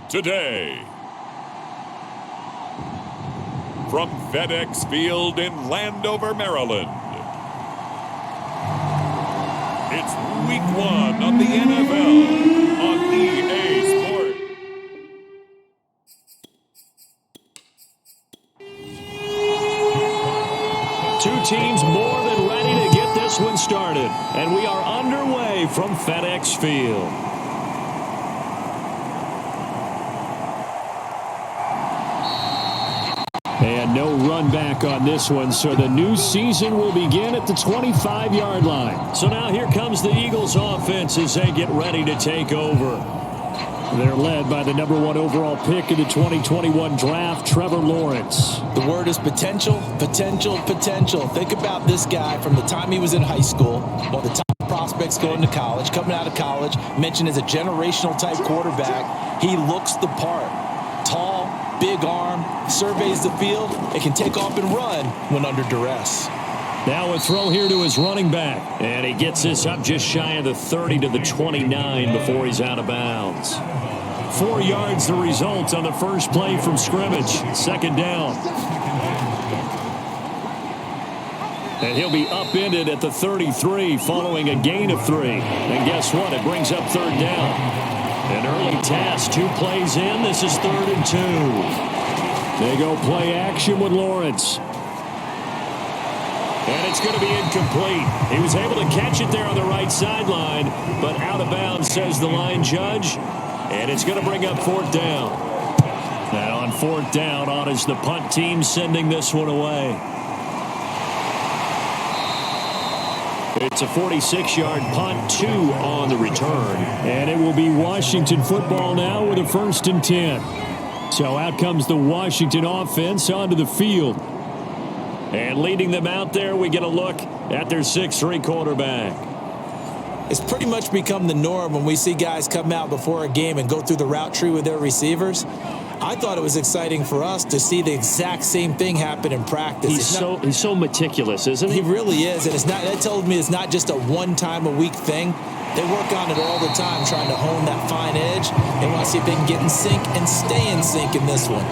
today. From FedEx Field in Landover, Maryland, it's Week 1 of the NFL on EA Sports. Two teams more than ready to get this one started, and we are underway from FedEx Field. And no run back on this one, so the new season will begin at the 25-yard line. So now here comes the Eagles offense as they get ready to take over. They're led by the number 1 overall pick in the 2021 draft, Trevor Lawrence. The word is potential, potential, potential. Think about this guy from the time he was in high school, one of the top prospects going to college, coming out of college, mentioned as a generational type quarterback. He looks the part. Tall, big arm, surveys the field, and can take off and run when under duress. Now a throw here to his running back. And he gets this up just shy of the 30 to the 29 before he's out of bounds. 4 yards the result on the first play from scrimmage. Second down. And he'll be upended at the 33 following a gain of 3. And guess what? It brings up third down. An early task, 2 plays in. This is 3rd and 2. They go play action with Lawrence. And it's going to be incomplete. He was able to catch it there on the right sideline, but out of bounds, says the line judge. And it's going to bring up 4th down. Now on 4th down, on is the punt team sending this one away. It's a 46-yard punt, 2 on the return. And it will be Washington football now with a 1st and 10. So out comes the Washington offense onto the field. And leading them out there, we get a look at their 6'3" quarterback. It's pretty much become the norm when we see guys come out before a game and go through the route tree with their receivers. I thought it was exciting for us to see the exact same thing happen in practice. He's so meticulous, isn't he? He really is, and that told me it's not just a one-time-a-week thing. They work on it all the time, trying to hone that fine edge. They want to see if they can get in sync and stay in sync in this one.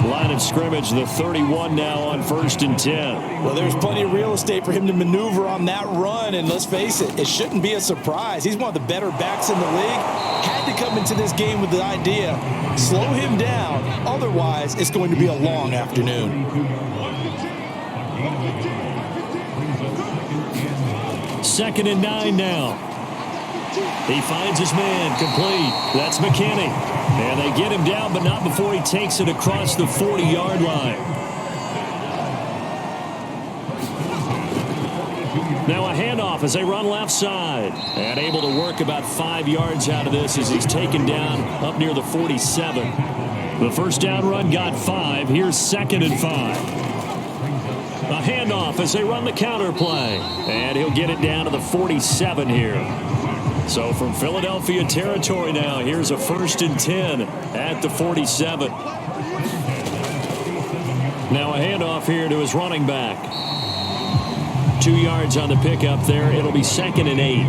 Line of scrimmage, the 31 now on 1st and 10. Well, there's plenty of real estate for him to maneuver on that run, and let's face it, it shouldn't be a surprise. He's one of the better backs in the league. Had to come into this game with the idea, slow him down, otherwise it's going to be a long afternoon. 2nd and 9 now. He finds his man, complete. That's McKinney. And they get him down, but not before he takes it across the 40-yard line. Now a handoff as they run left side. And able to work about 5 yards out of this as he's taken down up near the 47. The first down run got 5. Here's 2nd and 5. A handoff as they run the counter play. And he'll get it down to the 47 here. So from Philadelphia territory now, here's a 1st and 10 at the 47. Now a handoff here to his running back. 2 yards on the pickup there. It'll be 2nd and 8.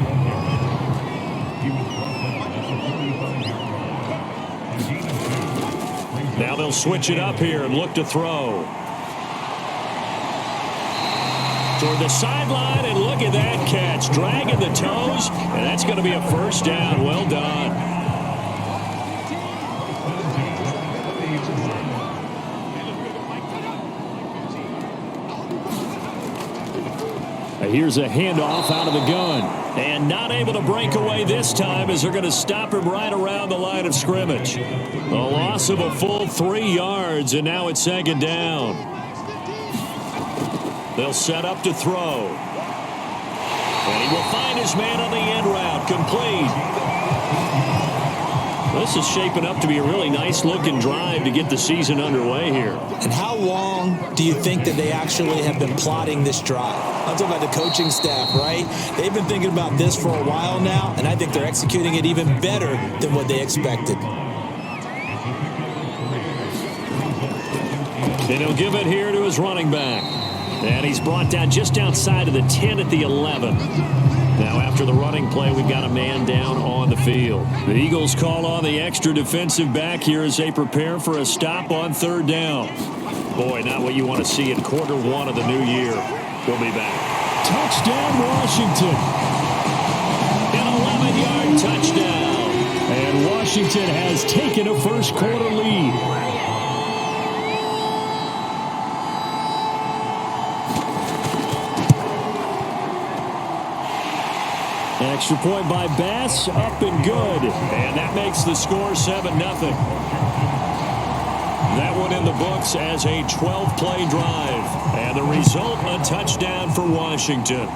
Now they'll switch it up here and look to throw. Toward the sideline, and look at that catch. Dragging the toes, and that's going to be a 1st down. Well done. Here's a handoff out of the gun. And not able to break away this time as they're going to stop him right around the line of scrimmage. A loss of a full 3 yards, and now it's 2nd down. They'll set up to throw. And he will find his man on the end route. Complete. This is shaping up to be a really nice-looking drive to get the season underway here. And how long do you think that they actually have been plotting this drive? I'm talking about the coaching staff, right? They've been thinking about this for a while now, and I think they're executing it even better than what they expected. And he'll give it here to his running back. And he's brought down just outside of the 10 at the 11. Now after the running play, we've got a man down on the field. The Eagles call on the extra defensive back here as they prepare for a stop on third down. Boy, not what you want to see in quarter one of the new year. We'll be back. Touchdown, Washington. An 11-yard touchdown. And Washington has taken a first quarter lead. Extra point by Bass, up and good. And that makes the score 7-0. That one in the books as a 12-play drive. And the result, a touchdown for Washington.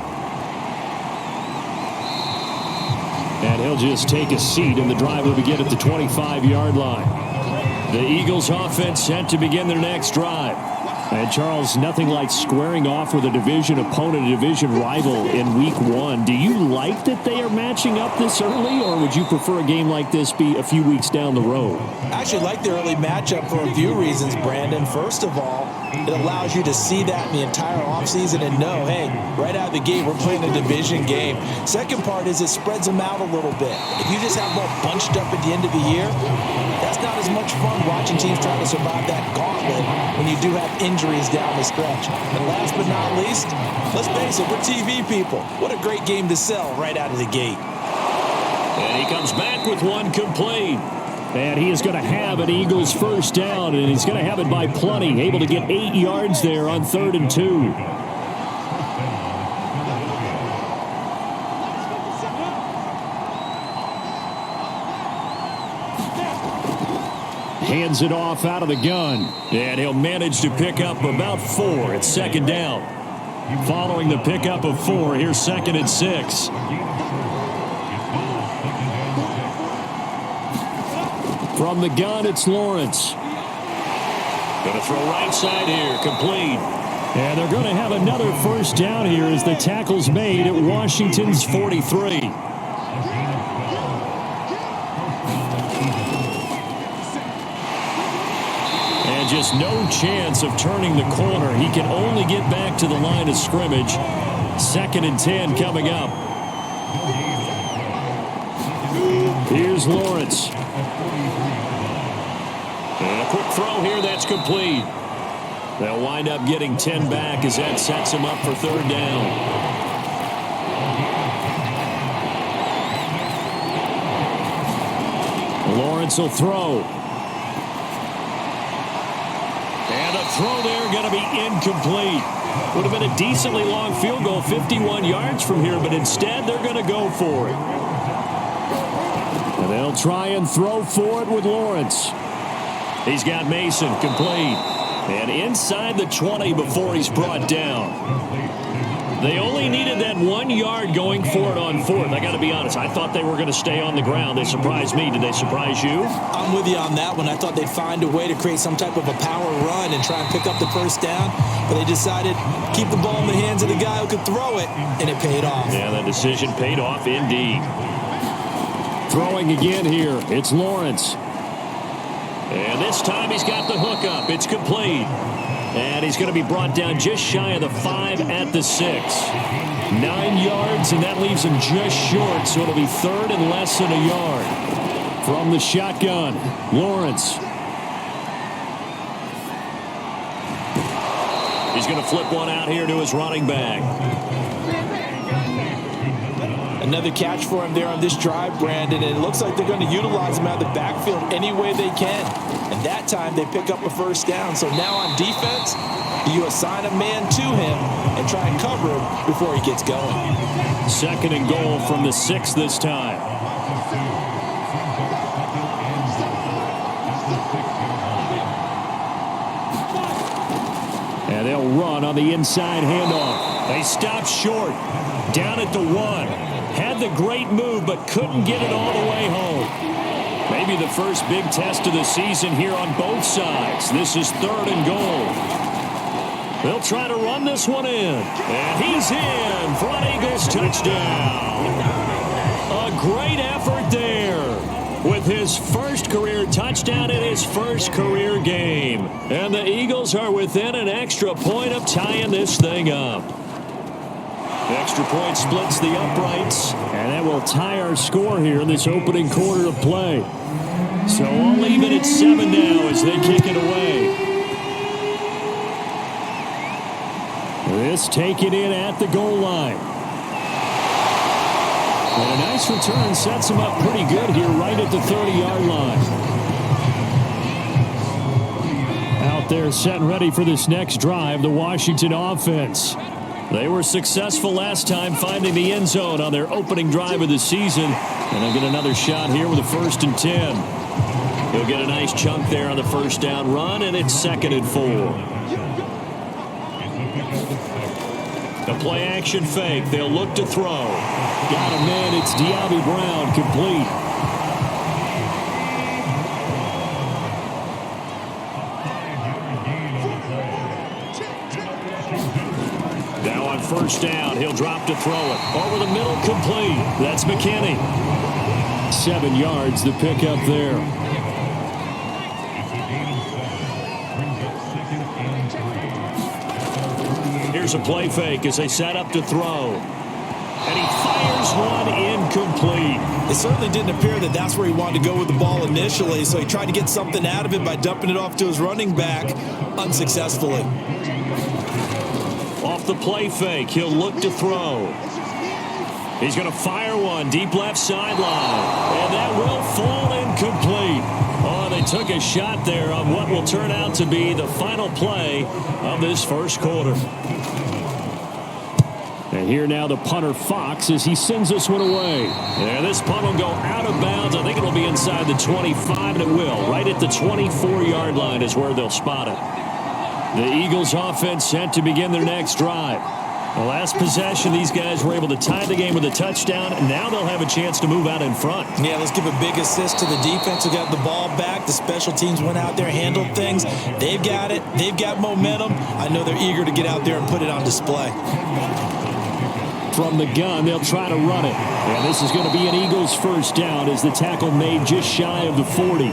And he'll just take a seat, and the drive will begin at the 25-yard line. The Eagles offense set to begin their next drive. And Charles, nothing like squaring off with a division opponent, a division rival in week one. Do you like that they are matching up this early, or would you prefer a game like this be a few weeks down the road? I actually like the early matchup for a few reasons, Brandon. First of all, it allows you to see that in the entire offseason and know, hey, right out of the gate, we're playing a division game. Second part is it spreads them out a little bit. If you just have them all bunched up at the end of the year, that's not as much fun watching teams try to survive that gauntlet when you do have injuries down the stretch. And last but not least, let's face it, we're TV people. What a great game to sell right out of the gate. And he comes back with one complete. And he is going to have an Eagles first down, and he's going to have it by plenty. Able to get 8 yards there on 3rd and 2. Hands it off out of the gun. And he'll manage to pick up about 4 at 2nd down. Following the pickup of 4, here's 2nd and 6. From the gun, it's Lawrence. Going to throw right side here, complete. And they're going to have another first down here as the tackle's made at Washington's 43. And just no chance of turning the corner. He can only get back to the line of scrimmage. 2nd and 10 coming up. Here's Lawrence. And a quick throw here, that's complete. They'll wind up getting 10 back as that sets him up for 3rd down. Lawrence will throw. And a throw there going to be incomplete. Would have been a decently long field goal, 51 yards from here, but instead they're going to go for it. And they'll try and throw for it with Lawrence. He's got Mason complete. And inside the 20 before he's brought down. They only needed that 1 yard going for it on 4th. I got to be honest, I thought they were going to stay on the ground. They surprised me. Did they surprise you? I'm with you on that one. I thought they'd find a way to create some type of a power run and try and pick up the first down. But they decided keep the ball in the hands of the guy who could throw it, and it paid off. Yeah, that decision paid off indeed. Throwing again here. It's Lawrence. And this time he's got the hook up. It's complete. And he's going to be brought down just shy of the 5 at the 6. 9 yards, and that leaves him just short, so it'll be 3rd and less than a yard. From the shotgun, Lawrence. He's going to flip one out here to his running back. Another catch for him there on this drive, Brandon, and it looks like they're going to utilize him out of the backfield any way they can. And that time they pick up a first down. So now on defense, you assign a man to him and try and cover him before he gets going. 2nd and goal from the 6 this time. And they'll run on the inside handoff. They stop short. Down at the 1. Had the great move, but couldn't get it all the way home. Maybe the first big test of the season here on both sides. This is 3rd and goal. They'll try to run this one in. And he's in for an Eagles touchdown. A great effort there. with his first career touchdown in his first career game. And the Eagles are within an extra point of tying this thing up. The extra point splits the uprights, and that will tie our score here in this opening quarter of play. So I'll leave it at 7 now as they kick it away. This taken in at the goal line. And a nice return sets him up pretty good here right at the 30-yard line. Out there set and ready for this next drive, the Washington offense. They were successful last time finding the end zone on their opening drive of the season. And they'll get another shot here with a 1st and 10. He'll get a nice chunk there on the first down run, and it's 2nd and 4. The play action fake. They'll look to throw. Got a man. It's De'Ami Brown, complete. Now on first down, he'll drop to throw it. Over the middle, complete. That's McKinney. 7 yards, the pickup there. Here's a play fake as they set up to throw. And he fires one incomplete. It certainly didn't appear that that's where he wanted to go with the ball initially, so he tried to get something out of it by dumping it off to his running back unsuccessfully. Off the play fake, he'll look to throw. He's going to fire one deep left sideline. And that will fall incomplete. Oh, they took a shot there on what will turn out to be the final play of this first quarter. And here now the punter Fox as he sends this one away. And this punt will go out of bounds. I think it'll be inside the 25, and it will. Right at the 24-yard line is where they'll spot it. The Eagles offense set to begin their next drive. The last possession, these guys were able to tie the game with a touchdown, and now they'll have a chance to move out in front. Yeah, let's give a big assist to the defense who got the ball back. The special teams went out there, handled things. They've got it. They've got momentum. I know they're eager to get out there and put it on display. From the gun, they'll try to run it. And this is going to be an Eagles first down as the tackle made just shy of the 40.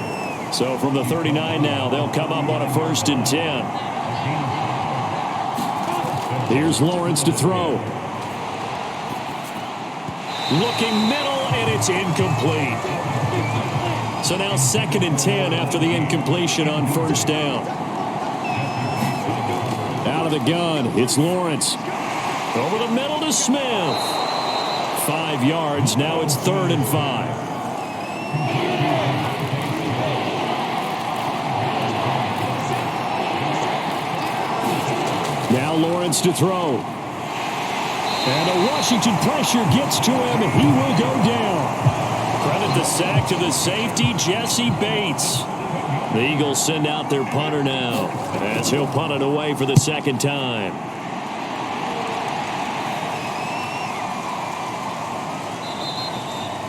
So from the 39 now, they'll come up on a 1st and 10. Here's Lawrence to throw. Looking middle, and it's incomplete. So now 2nd and 10 after the incompletion on first down. Out of the gun, it's Lawrence. Over the middle to Smith. 5 yards. Now it's 3rd and 5. Now Lawrence to throw. And a Washington pressure gets to him. He will go down. Credit the sack to the safety, Jesse Bates. The Eagles send out their punter now as he'll punt it away for the 2nd time.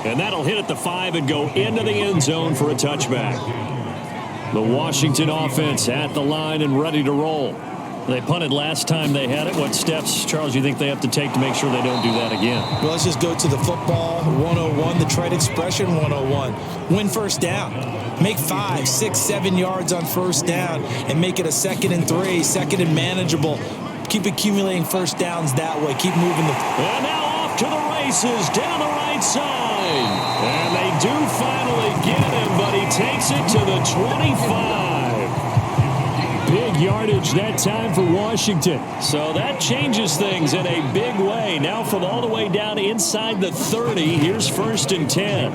And that'll hit at the 5 and go into the end zone for a touchback. The Washington offense at the line and ready to roll. They punted last time they had it. What steps, Charles, do you think they have to take to make sure they don't do that again? Well, let's just go to the football 101, the trade expression 101. Win first down. Make 5, 6, 7 yards on first down and make it a 2nd and 3, 2nd and manageable. Keep accumulating first downs that way. Keep moving the... And now off to the races down the right side. And they do finally get him, but he takes it to the 25. Big yardage that time for Washington. So that changes things in a big way. Now from all the way down inside the 30, here's 1st and 10.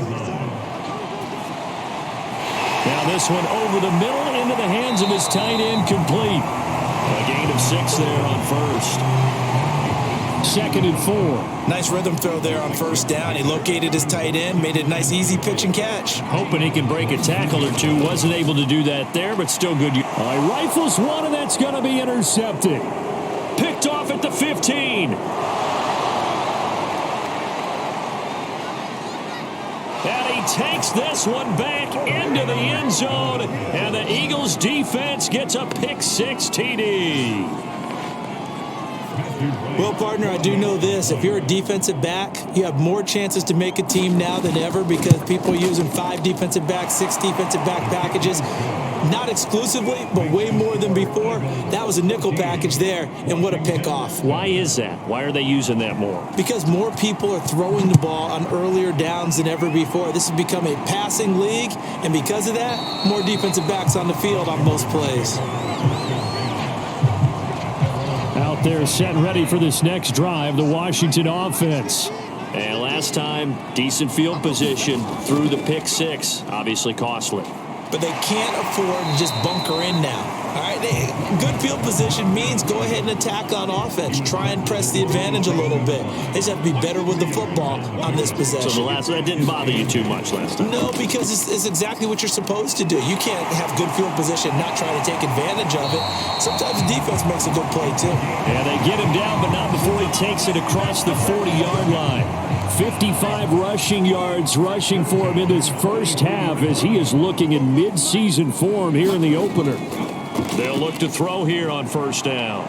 Now this one over the middle into the hands of his tight end, complete. A gain of 6 there on first. 2nd and 4. Nice rhythm throw there on first down. He located his tight end, made it a nice easy pitch and catch. Hoping he can break a tackle or two. Wasn't able to do that there, but still good. Rifles one, and that's going to be intercepted. Picked off at the 15. And he takes this one back into the end zone. And the Eagles defense gets a pick 6 TD. Well, partner, I do know this. If you're a defensive back, you have more chances to make a team now than ever because people are using 5 defensive backs, 6 defensive back packages. Not exclusively, but way more than before. That was a nickel package there, and what a pick-off. Why is that? Why are they using that more? Because more people are throwing the ball on earlier downs than ever before. This has become a passing league, and because of that, more defensive backs on the field on most plays. Out there set and ready for this next drive, the Washington offense. And last time, decent field position through the pick 6. Obviously costly. But they can't afford to just bunker in now. All right, good field position means go ahead and attack on offense. Try and press the advantage a little bit. They just have to be better with the football on this possession. So that didn't bother you too much last time? No, because it's exactly what you're supposed to do. You can't have good field position, not try to take advantage of it. Sometimes the defense makes a good play, too. Yeah, they get him down, but not before he takes it across the 40-yard line. 55 rushing yards rushing for him in this first half as he is looking in mid-season form here in the opener. They'll look to throw here on first down.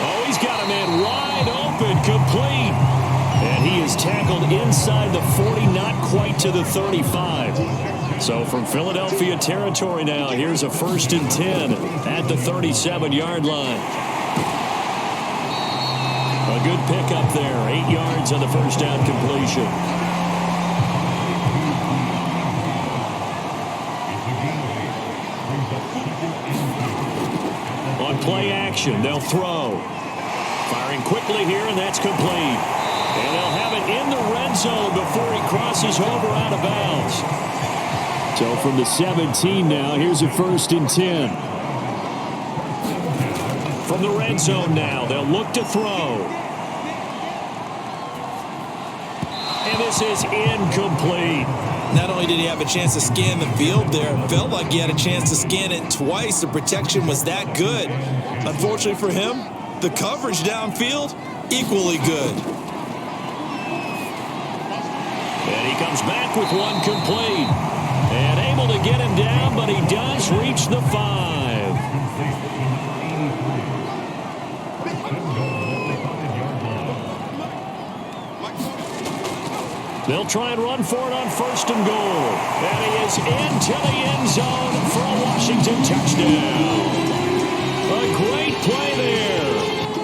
Oh, he's got a man wide open, complete. And he is tackled inside the 40, not quite to the 35. So from Philadelphia territory now, here's a 1st and 10 at the 37-yard line. A good pickup there, 8 yards on the first down completion. On play action, they'll throw. Firing quickly here, and that's complete. And they'll have it in the red zone before he crosses over out of bounds. So from the 17 now, here's a 1st and 10. From the red zone now, they'll look to throw. And this is incomplete. Not only did he have a chance to scan the field there, it felt like he had a chance to scan it twice. The protection was that good. Unfortunately for him, the coverage downfield, equally good. And he comes back with one complete. And able to get him down, but he does reach the 5. They'll try and run for it on 1st and goal. And he is into the end zone for a Washington touchdown. A great play there.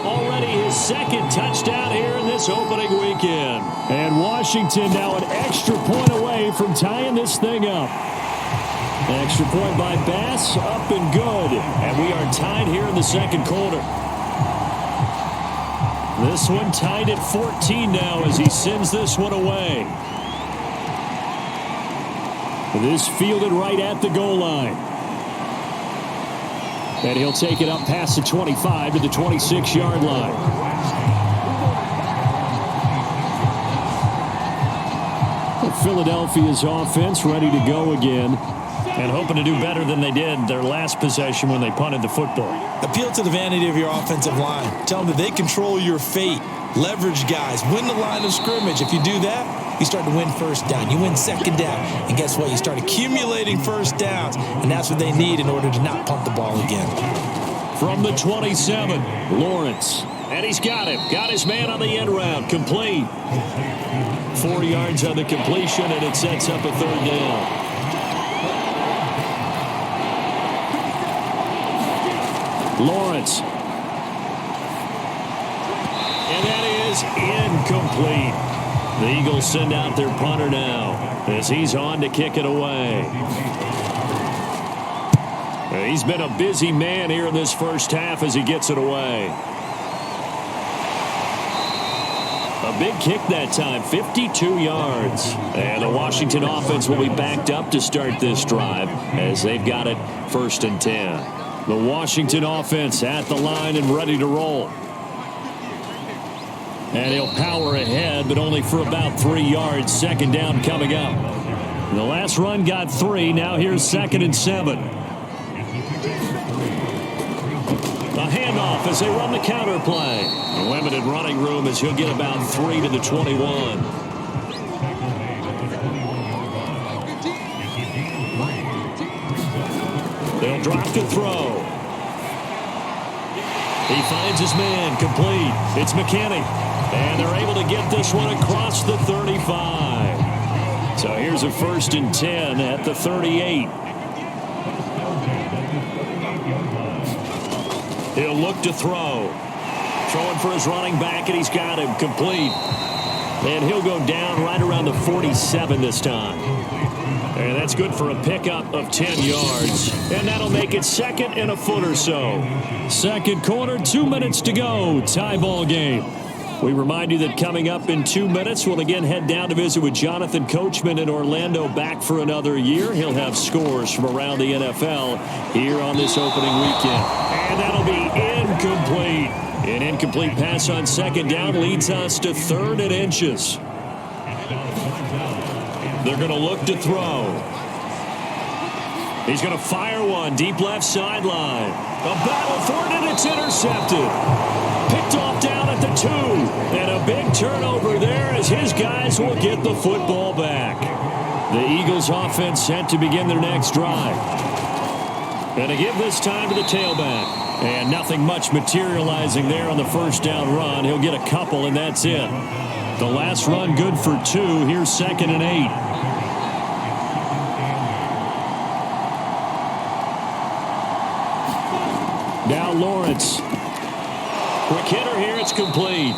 Already his 2nd touchdown here in this opening weekend. And Washington now an extra point away from tying this thing up. Extra point by Bass, up and good. And we are tied here in the 2nd quarter. This one tied at 14 now as he sends this one away. This fielded right at the goal line. And he'll take it up past the 25 to the 26-yard line. Philadelphia's offense ready to go again. And hoping to do better than they did their last possession when they punted the football. Appeal to the vanity of your offensive line. Tell them that they control your fate. Leverage guys. Win the line of scrimmage. If you do that, you start to win 1st down. You win 2nd down. And guess what? You start accumulating 1st downs. And that's what they need in order to not punt the ball again. From the 27, Lawrence. And he's got him. Got his man on the end route. Complete. 4 yards on the completion, and it sets up a 3rd down. Lawrence. And that is incomplete. The Eagles send out their punter now as he's on to kick it away. He's been a busy man here in this first half as he gets it away. A big kick that time, 52 yards. And the Washington offense will be backed up to start this drive as they've got it 1st and 10. The Washington offense at the line and ready to roll. And he'll power ahead, but only for about 3 yards. 2nd down coming up. The last run got 3. Now here's 2nd and 7. A handoff as they run the counter play. A limited running room as he'll get about 3 to the 21. They'll drop to throw. He finds his man, complete. It's McKinney. And they're able to get this one across the 35. So here's a 1st and 10 at the 38. He'll look to throw. Throwing for his running back, and he's got him complete. And he'll go down right around the 47 this time. And that's good for a pickup of 10 yards. And that'll make it 2nd and a foot or so. Second quarter, 2 minutes to go. Tie ball game. We remind you that coming up in 2 minutes, we'll again head down to visit with Jonathan Coachman in Orlando, back for another year. He'll have scores from around the NFL here on this opening weekend. And that'll be incomplete. An incomplete pass on 2nd down leads us to 3rd and inches. They're going to look to throw. He's going to fire one deep left sideline. A battle for it, and it's intercepted. Picked off down at the 2. And a big turnover there as his guys will get the football back. The Eagles offense set to begin their next drive. Going to give this time to the tailback. And nothing much materializing there on the 1st down run. He'll get a couple, and that's it. The last run good for 2. Here's 2nd and 8. Now Lawrence. Quick hitter here. It's complete.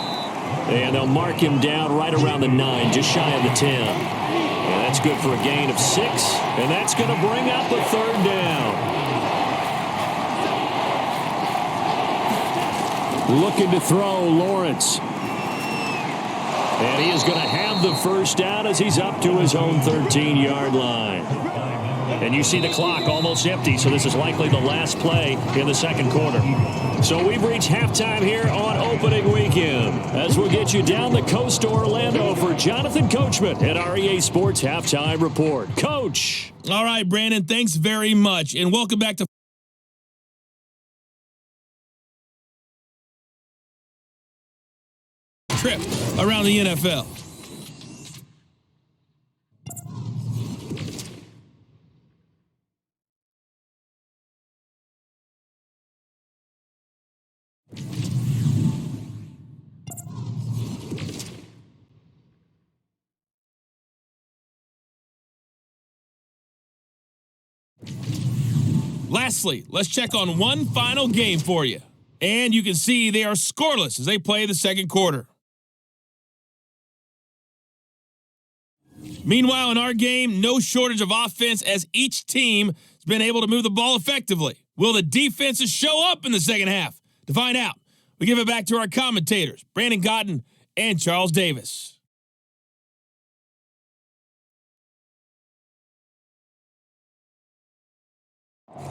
And they'll mark him down right around the 9, just shy of the 10. And that's good for a gain of 6. And that's going to bring up a 3rd down. Looking to throw, Lawrence. And he is going to have the 1st down as he's up to his own 13-yard line. And you see the clock almost empty, so this is likely the last play in the 2nd quarter. So we've reached halftime here on opening weekend, as we'll get you down the coast to Orlando for Jonathan Coachman at our EA Sports Halftime Report. Coach. All right, Brandon, thanks very much, and welcome back to trip around the NFL. Lastly, let's check on one final game for you. And you can see they are scoreless as they play the 2nd quarter. Meanwhile, in our game, no shortage of offense as each team has been able to move the ball effectively. Will the defenses show up in the 2nd half? To find out, we give it back to our commentators, Brandon Cotton and Charles Davis.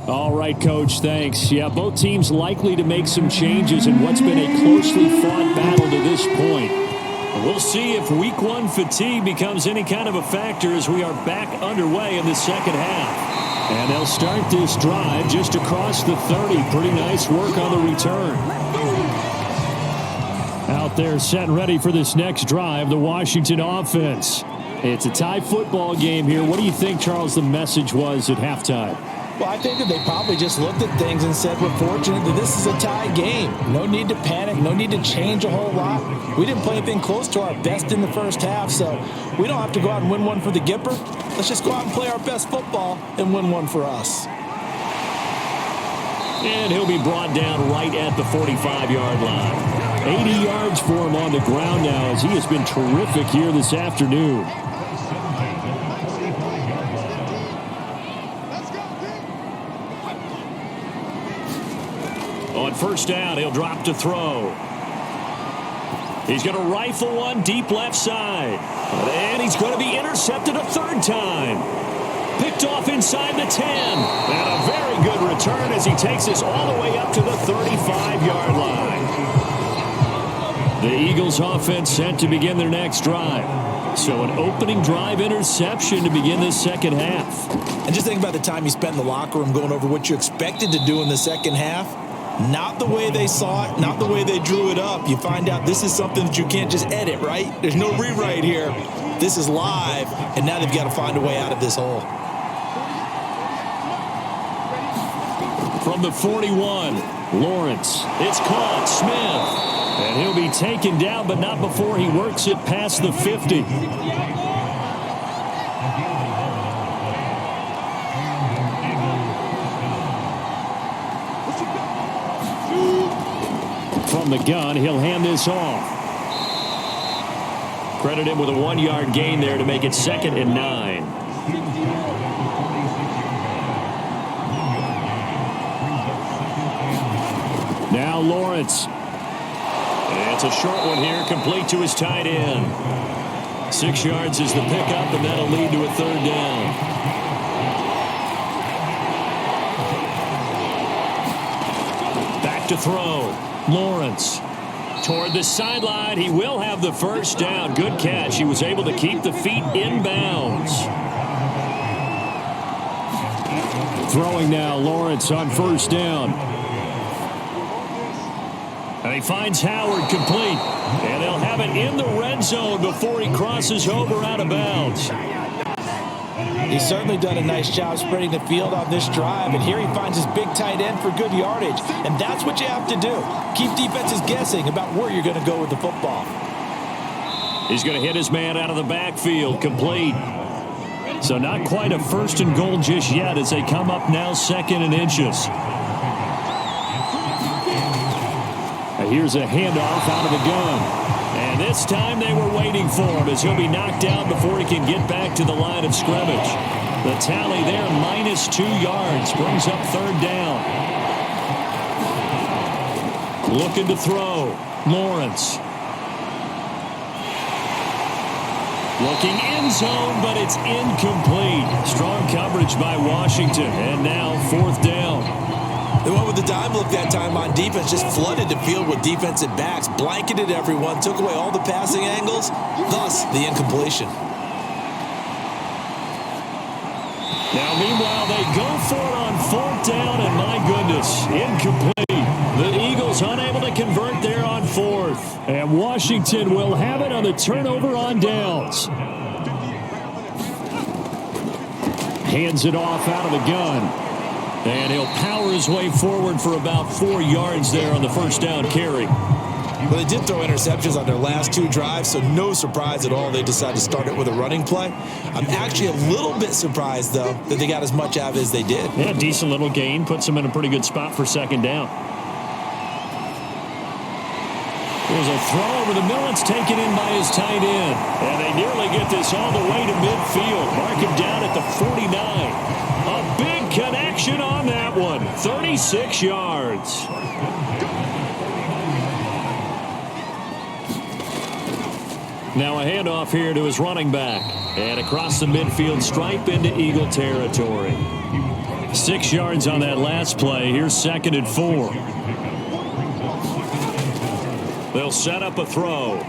All right, Coach, thanks. Yeah, both teams likely to make some changes in what's been a closely fought battle to this point. We'll see if Week 1 fatigue becomes any kind of a factor as we are back underway in the 2nd half. And they'll start this drive just across the 30. Pretty nice work on the return. Out there set and ready for this next drive, the Washington offense. It's a tie football game here. What do you think, Charles, the message was at halftime? Well, I think that they probably just looked at things and said, we're fortunate that this is a tie game. No need to panic. No need to change a whole lot. We didn't play anything close to our best in the 1st half, so we don't have to go out and win one for the Gipper. Let's just go out and play our best football and win one for us. And he'll be brought down right at the 45-yard line. 80 yards for him on the ground now as he has been terrific here this afternoon. On 1st down, he'll drop to throw. He's going to rifle one deep left side. And he's going to be intercepted a 3rd time. Picked off inside the 10. And a very good return as he takes us all the way up to the 35-yard line. The Eagles offense set to begin their next drive. So an opening drive interception to begin this 2nd half. And just think about the time you spent in the locker room going over what you expected to do in the 2nd half. Not the way they saw it, not the way they drew it up. You find out this is something that you can't just edit, right? There's no rewrite here. This is live, and now they've got to find a way out of this hole. From the 41, Lawrence. It's caught. Smith. And he'll be taken down, but not before he works it past the 50. From the gun, he'll hand this off. Credit him with a 1-yard gain there to make it 2nd and 9. Now Lawrence. It's a short one here, complete to his tight end. 6 yards is the pickup, and that'll lead to a 3rd down. Back to throw. Lawrence. Toward the sideline, he will have the 1st down. Good catch. He was able to keep the feet in bounds. Throwing now, Lawrence on 1st down. And he finds Howard complete. And they'll have it in the red zone before he crosses over out of bounds. He's certainly done a nice job spreading the field on this drive. And here he finds his big tight end for good yardage. And that's what you have to do. Keep defenses guessing about where you're going to go with the football. He's going to hit his man out of the backfield. Complete. So not quite a 1st and goal just yet as they come up now 2nd and inches. Here's a handoff out of the gun. And this time they were waiting for him as he'll be knocked down before he can get back to the line of scrimmage. The tally there, -2 yards, brings up 3rd down. Looking to throw. Lawrence. Looking end zone, but it's incomplete. Strong coverage by Washington. And now 4th down. They went with the dime look that time on defense, just flooded the field with defensive backs, blanketed everyone, took away all the passing angles, thus the incompletion. Now, meanwhile, they go for it on 4th down, and my goodness, incomplete. The Eagles unable to convert there on 4th. And Washington will have it on the turnover on downs. Hands it off out of the gun. And he'll power his way forward for about 4 yards there on the 1st down carry. Well, they did throw interceptions on their last 2 drives, so no surprise at all they decided to start it with a running play. I'm actually a little bit surprised, though, that they got as much out of it as they did. Yeah, decent little gain. Puts them in a pretty good spot for 2nd down. There's a throw over the middle. It's taken in by his tight end. And they nearly get this all the way to midfield. Mark him down at the 49. A big connection on that one. 36 yards. Now a handoff here to his running back. And across the midfield stripe into Eagle territory. 6 yards on that last play. Here's 2nd and 4. They'll set up a throw.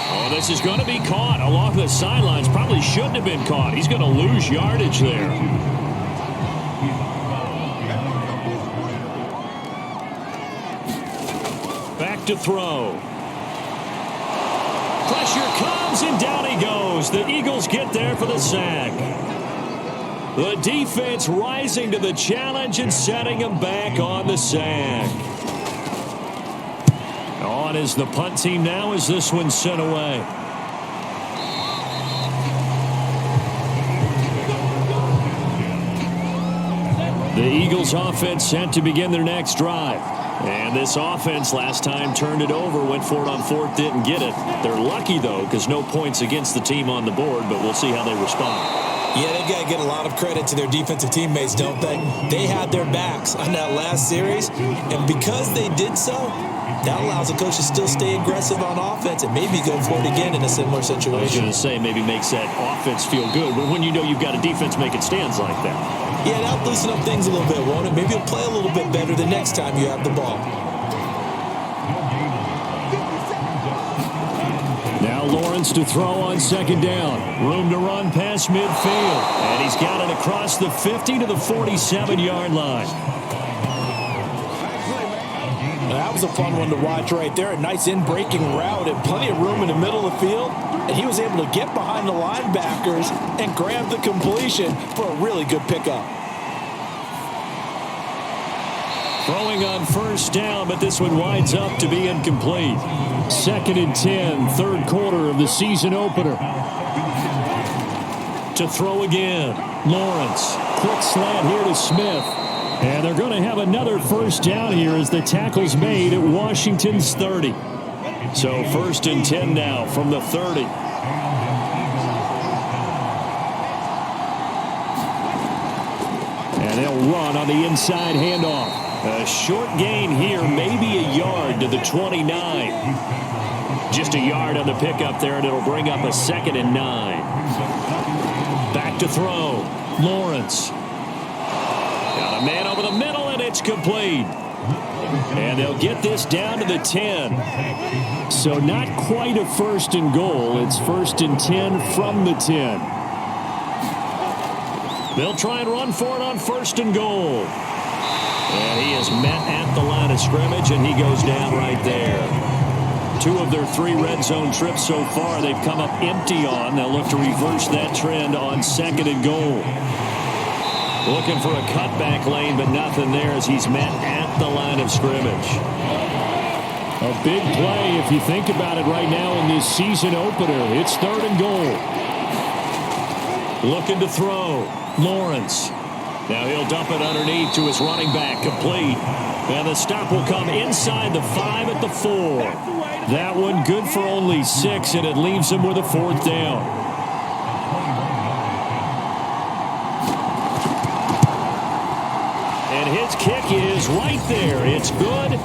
Oh, this is going to be caught along the sidelines. Probably shouldn't have been caught. He's going to lose yardage there. Back to throw. Pressure comes, and down he goes. The Eagles get there for the sack. The defense rising to the challenge and setting him back on the sack. On is the punt team now as this one's sent away. The Eagles offense set to begin their next drive. And this offense last time turned it over, went for it on 4th, didn't get it. They're lucky, though, because no points against the team on the board, but we'll see how they respond. Yeah, they've got to get a lot of credit to their defensive teammates, don't they? They had their backs on that last series, and because they did so, that allows the coach to still stay aggressive on offense and maybe go for it again in a similar situation. I was going to say maybe makes that offense feel good, but when you know you've got a defense making stands like that. Yeah, that'll loosen up things a little bit, won't it? Maybe you'll play a little bit better the next time you have the ball. Now Lawrence to throw on 2nd down. Room to run past midfield. And he's got it across the 50 to the 47-yard line. That was a fun one to watch right there. A nice in-breaking route and plenty of room in the middle of the field. And he was able to get behind the linebackers and grab the completion for a really good pickup. Throwing on first down, but this one winds up to be incomplete. 2nd and 10, third quarter of the season opener. To throw again, Lawrence. Quick slant here to Smith. And they're going to have another first down here as the tackle's made at Washington's 30. So 1st and 10 now from the 30. And they'll run on the inside handoff. A short gain here, maybe a yard to the 29. Just a yard on the pickup there, and it'll bring up a 2nd and 9. Back to throw. Lawrence. Got a man over the middle, and it's complete. And they'll get this down to the 10. So not quite a 1st and goal. It's 1st and 10 from the 10. They'll try and run for it on 1st and goal. And he is met at the line of scrimmage, and he goes down right there. 2 of their 3 red zone trips so far they've come up empty on. They'll look to reverse that trend on 2nd and goal. Looking for a cutback lane, but nothing there as he's met at the line of scrimmage. A big play if you think about it right now in this season opener. It's 3rd and goal. Looking to throw. Lawrence. Now he'll dump it underneath to his running back, complete. And the stop will come inside the 5 at the 4. That one good for only 6, and it leaves him with a 4th down. And his kick is right there. It's good,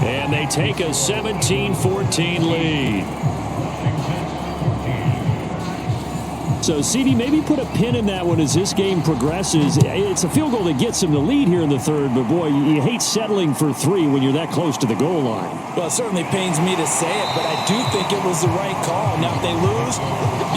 and they take a 17-14 lead. So, CD, maybe put a pin in that one as this game progresses. It's a field goal that gets them the lead here in the 3rd, but, boy, you hate settling for 3 when you're that close to the goal line. Well, it certainly pains me to say it, but I do think it was the right call. Now, if they lose,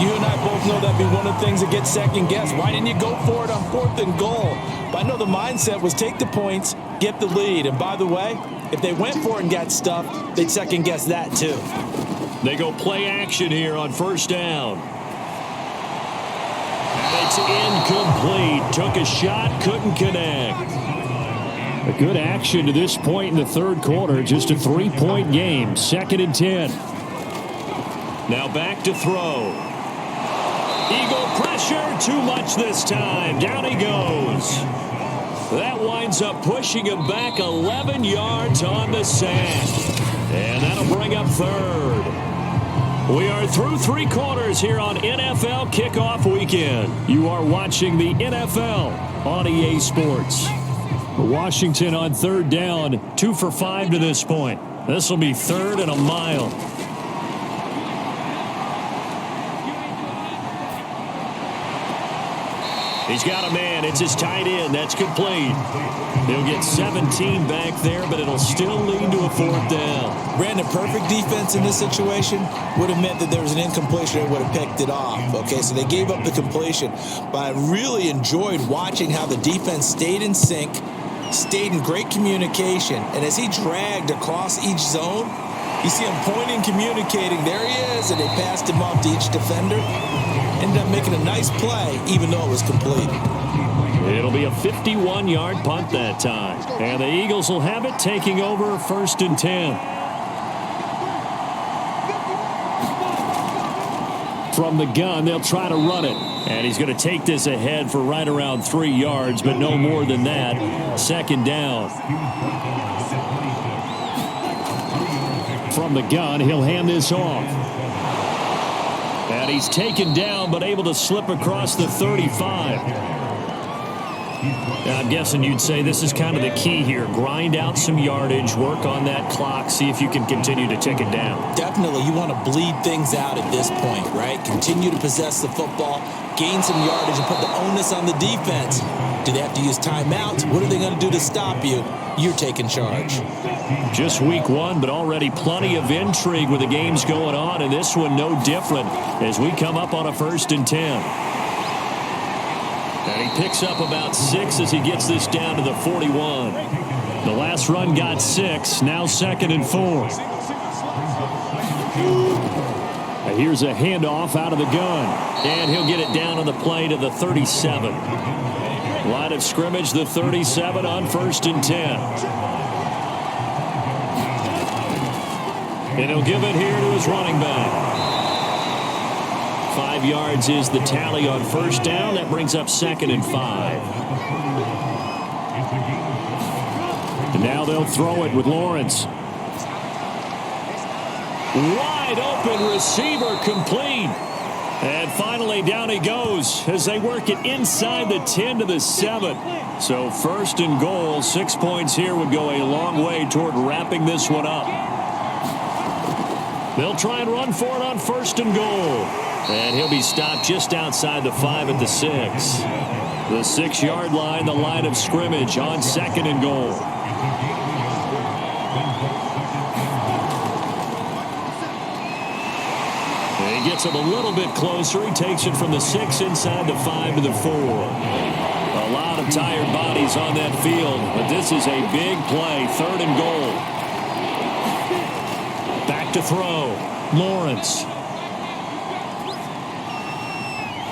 you and I both know that'd be one of the things that gets second-guessed. Why didn't you go for it on 4th and goal? But I know the mindset was take the points, get the lead. And, by the way, if they went for it and got stuffed, they'd second-guess that, too. They go play action here on 1st down. It's incomplete. Took a shot, couldn't connect. A good action to this point in the 3rd quarter. Just a 3-point game. 2nd and 10. Now back to throw. Eagle pressure. Too much this time. Down he goes. That winds up pushing him back 11 yards on the sack. And that'll bring up 3rd. We are through 3 quarters here on NFL Kickoff Weekend. You are watching the NFL on EA Sports. Washington on 3rd down, 2 for 5 to this point. This will be 3rd and a mile. He's got a man. It's his tight end. That's complete. He'll get 17 back there, but it'll still lead to a 4th down. Brandon, perfect defense in this situation would have meant that there was an incompletion and would have picked it off. Okay, so they gave up the completion. But I really enjoyed watching how the defense stayed in sync, stayed in great communication. And as he dragged across each zone, you see him pointing, communicating. There he is, and they passed him off to each defender. Ended up making a nice play, even though it was complete. It'll be a 51-yard punt that time. And the Eagles will have it, taking over 1st and 10. From the gun, they'll try to run it. And he's going to take this ahead for right around 3 yards, but no more than that. 2nd down. From the gun, he'll hand this off. And he's taken down, but able to slip across the 35. I'm guessing you'd say this is kind of the key here. Grind out some yardage, work on that clock, see if you can continue to tick it down. Definitely. You want to bleed things out at this point, right? Continue to possess the football, gain some yardage, and put the onus on the defense. Do they have to use timeouts? What are they going to do to stop you? You're taking charge. Just week 1, but already plenty of intrigue with the games going on, and this one no different as we come up on a 1st and 10. And he picks up about 6 as he gets this down to the 41. The last run got 6, now 2nd and 4. And here's a handoff out of the gun. And he'll get it down on the play to the 37. Line of scrimmage, the 37 on 1st and 10. And he'll give it here to his running back. 5 yards is the tally on first down. That brings up 2nd and 5. And now they'll throw it with Lawrence. Wide open receiver, complete. And finally down he goes as they work it inside the 10 to the 7. So 1st and goal, 6 points here would go a long way toward wrapping this one up. They'll try and run for it on 1st and goal. And he'll be stopped just outside the 5 at the 6. The 6-yard line, the line of scrimmage on 2nd and goal. He gets him a little bit closer. He takes it from the 6 inside the 5 to the 4. A lot of tired bodies on that field, but this is a big play. 3rd and goal. Back to throw. Lawrence.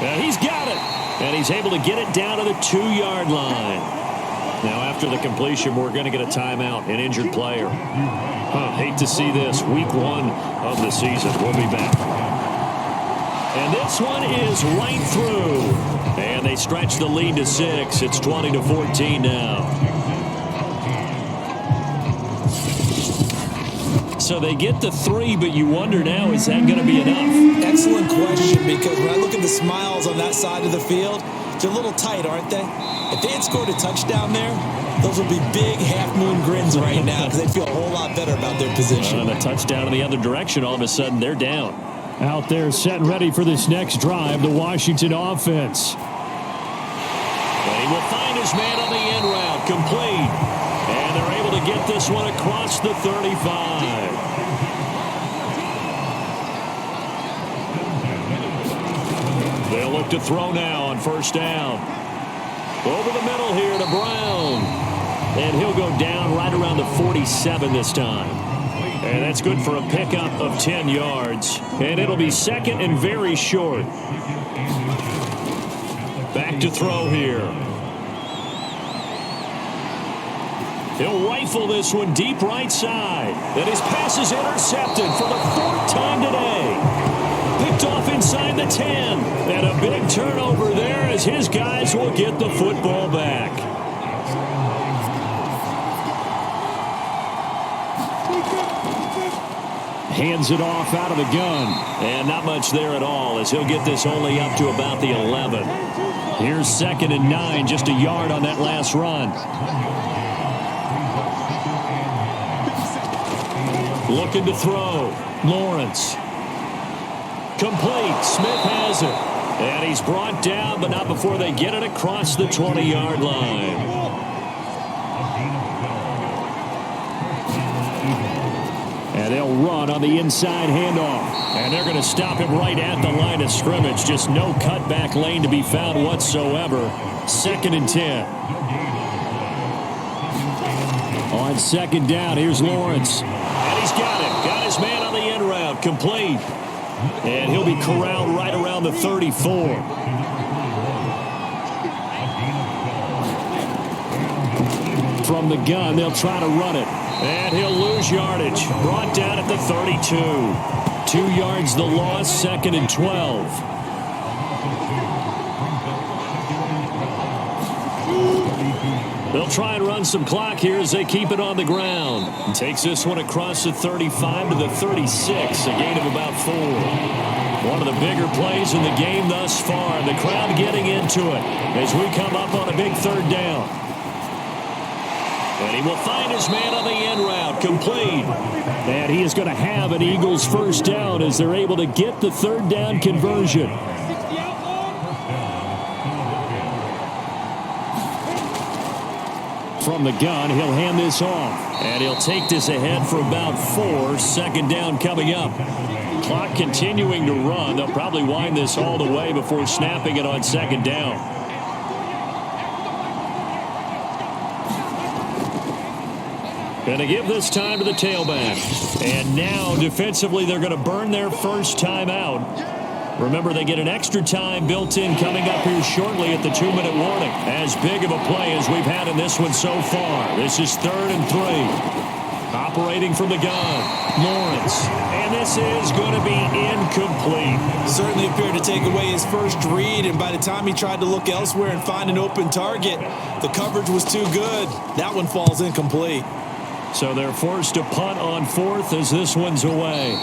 And he's got it. And he's able to get it down to the 2-yard line. Now after the completion, we're going to get a timeout, an injured player. Hate to see this. Week 1 of the season. We'll be back. And this one is right through. And they stretch the lead to 6. It's 20-14 now. So they get the 3, but you wonder now, is that going to be enough? Excellent question, because when I look at the smiles on that side of the field, they're a little tight, aren't they? If they had scored a touchdown there, those would be big half-moon grins right now because they'd feel a whole lot better about their position. And a touchdown in the other direction, all of a sudden they're down. Out there set and ready for this next drive, the Washington offense. And he will find his man on the end route, complete. And they're able to get this one across the 35. They'll look to throw now on 1st down. Over the middle here to Brown. And he'll go down right around the 47 this time. And that's good for a pickup of 10 yards. And it'll be 2nd and very short. Back to throw here. He'll rifle this one deep right side. And his pass is intercepted for the 4th time today. Picked off inside the 10. And a big turnover there as his guys will get the football back. Hands it off out of the gun. And not much there at all as he'll get this only up to about the 11. Here's 2nd and 9, just a yard on that last run. Looking to throw. Lawrence. Complete. Smith has it. And he's brought down, but not before they get it across the 20-yard line. And they'll run on the inside handoff. And they're going to stop him right at the line of scrimmage. Just no cutback lane to be found whatsoever. 2nd and 10. On 2nd down, here's Lawrence. And he's got it. Got his man on the end route. Complete. And he'll be corralled right around the 34. From the gun, they'll try to run it. And he'll lose yardage. Brought down at the 32. 2 yards the loss, 2nd and 12. They'll try and run some clock here as they keep it on the ground. And takes this one across the 35 to the 36, a gain of about 4. One of the bigger plays in the game thus far. And the crowd getting into it as we come up on a big 3rd down. And he will find his man on the end route, complete. And he is going to have an Eagles 1st down as they're able to get the 3rd down conversion. From the gun, he'll hand this off. And he'll take this ahead for about 4. 2nd down coming up. Clock continuing to run. They'll probably wind this all the way before snapping it on 2nd down. Going to give this time to the tailback. And now, defensively, they're going to burn their first time out. Remember, they get an extra time built in coming up here shortly at the 2-minute warning. As big of a play as we've had in this one so far. This is 3rd and 3. Operating from the gun, Lawrence. And this is going to be incomplete. Certainly appeared to take away his first read, and by the time he tried to look elsewhere and find an open target, the coverage was too good. That one falls incomplete. So they're forced to punt on fourth as this one's away.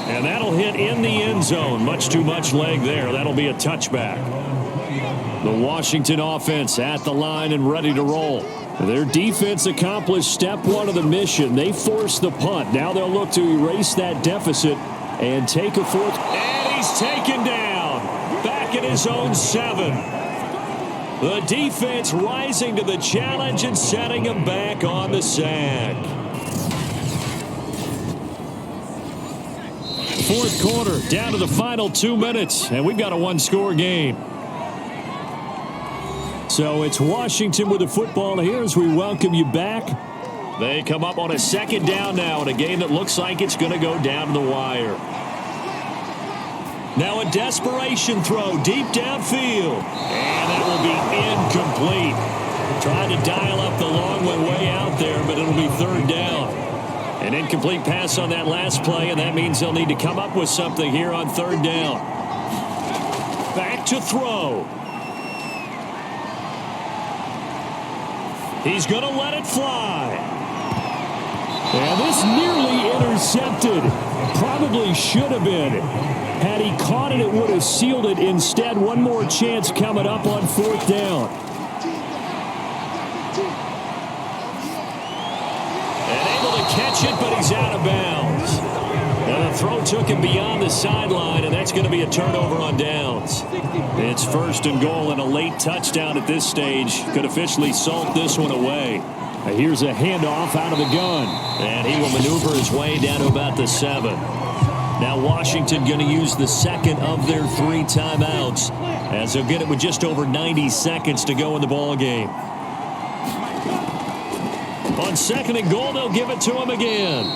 And that'll hit in the end zone. Much too much leg there. That'll be a touchback. The Washington offense at the line and ready to roll. Their defense accomplished step one of the mission. They forced the punt. Now they'll look to erase that deficit and take a fourth. And he's taken down. Back at his own 7. The defense rising to the challenge and setting him back on the sack. Fourth quarter, down to the final 2 minutes, and we've got a one-score game. So it's Washington with the football here as we welcome you back. They come up on a second down now in a game that looks like it's going to go down to the wire. Now a desperation throw deep downfield. And that will be incomplete. Trying to dial up the long one way out there, but it'll be third down. An incomplete pass on that last play, and that means they'll need to come up with something here on third down. Back to throw. He's going to let it fly. And this nearly intercepted. Probably should have been. Had he caught it, it would have sealed it. Instead, one more chance coming up on fourth down. And able to catch it, but he's out of bounds. And the throw took him beyond the sideline, and that's going to be a turnover on downs. It's first and goal, and a late touchdown at this stage could officially salt this one away. Here's a handoff out of the gun. And he will maneuver his way down to about the 7. Now Washington going to use the second of their 3 timeouts as they'll get it with just over 90 seconds to go in the ball game. On second and goal, they'll give it to him again.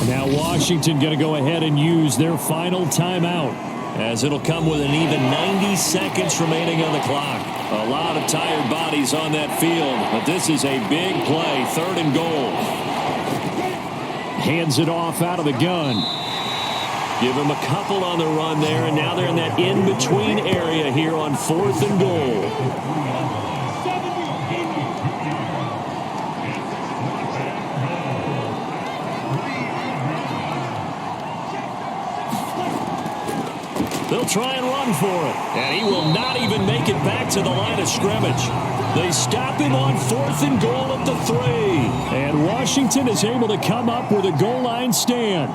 Now Washington going to go ahead and use their final timeout as it'll come with an even 90 seconds remaining on the clock. A lot of tired bodies on that field, but this is a big play, third and goal. Hands it off out of the gun. Give him a couple on the run there, and now they're in that in-between area here on fourth and goal. They'll try and run for it, and he will not even make it back to the line of scrimmage. They stop him on fourth and goal at the 3. And Washington is able to come up with a goal line stand.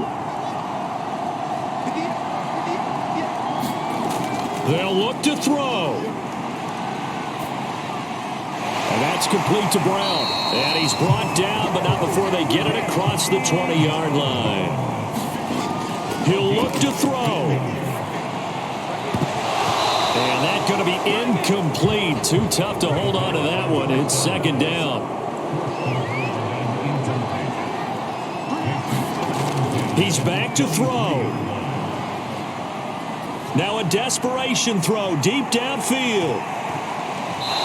They'll look to throw. And that's complete to Brown. And he's brought down, but not before they get it across the 20-yard line. He'll look to throw. And that's going to be incomplete. Too tough to hold on to that one. It's second down. He's back to throw. Now a desperation throw deep downfield.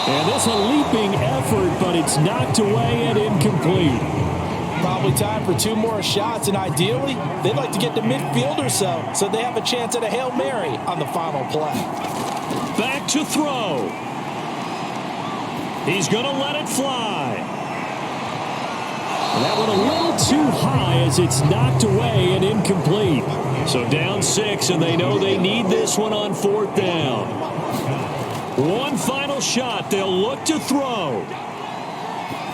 And this a leaping effort, but it's knocked away and incomplete. Probably time for 2 more shots, and ideally, they'd like to get to midfield or so they have a chance at a Hail Mary on the final play. Back to throw. He's going to let it fly. And that one a little too high as it's knocked away and incomplete. So down 6, and they know they need this one on fourth down. One final shot. They'll look to throw.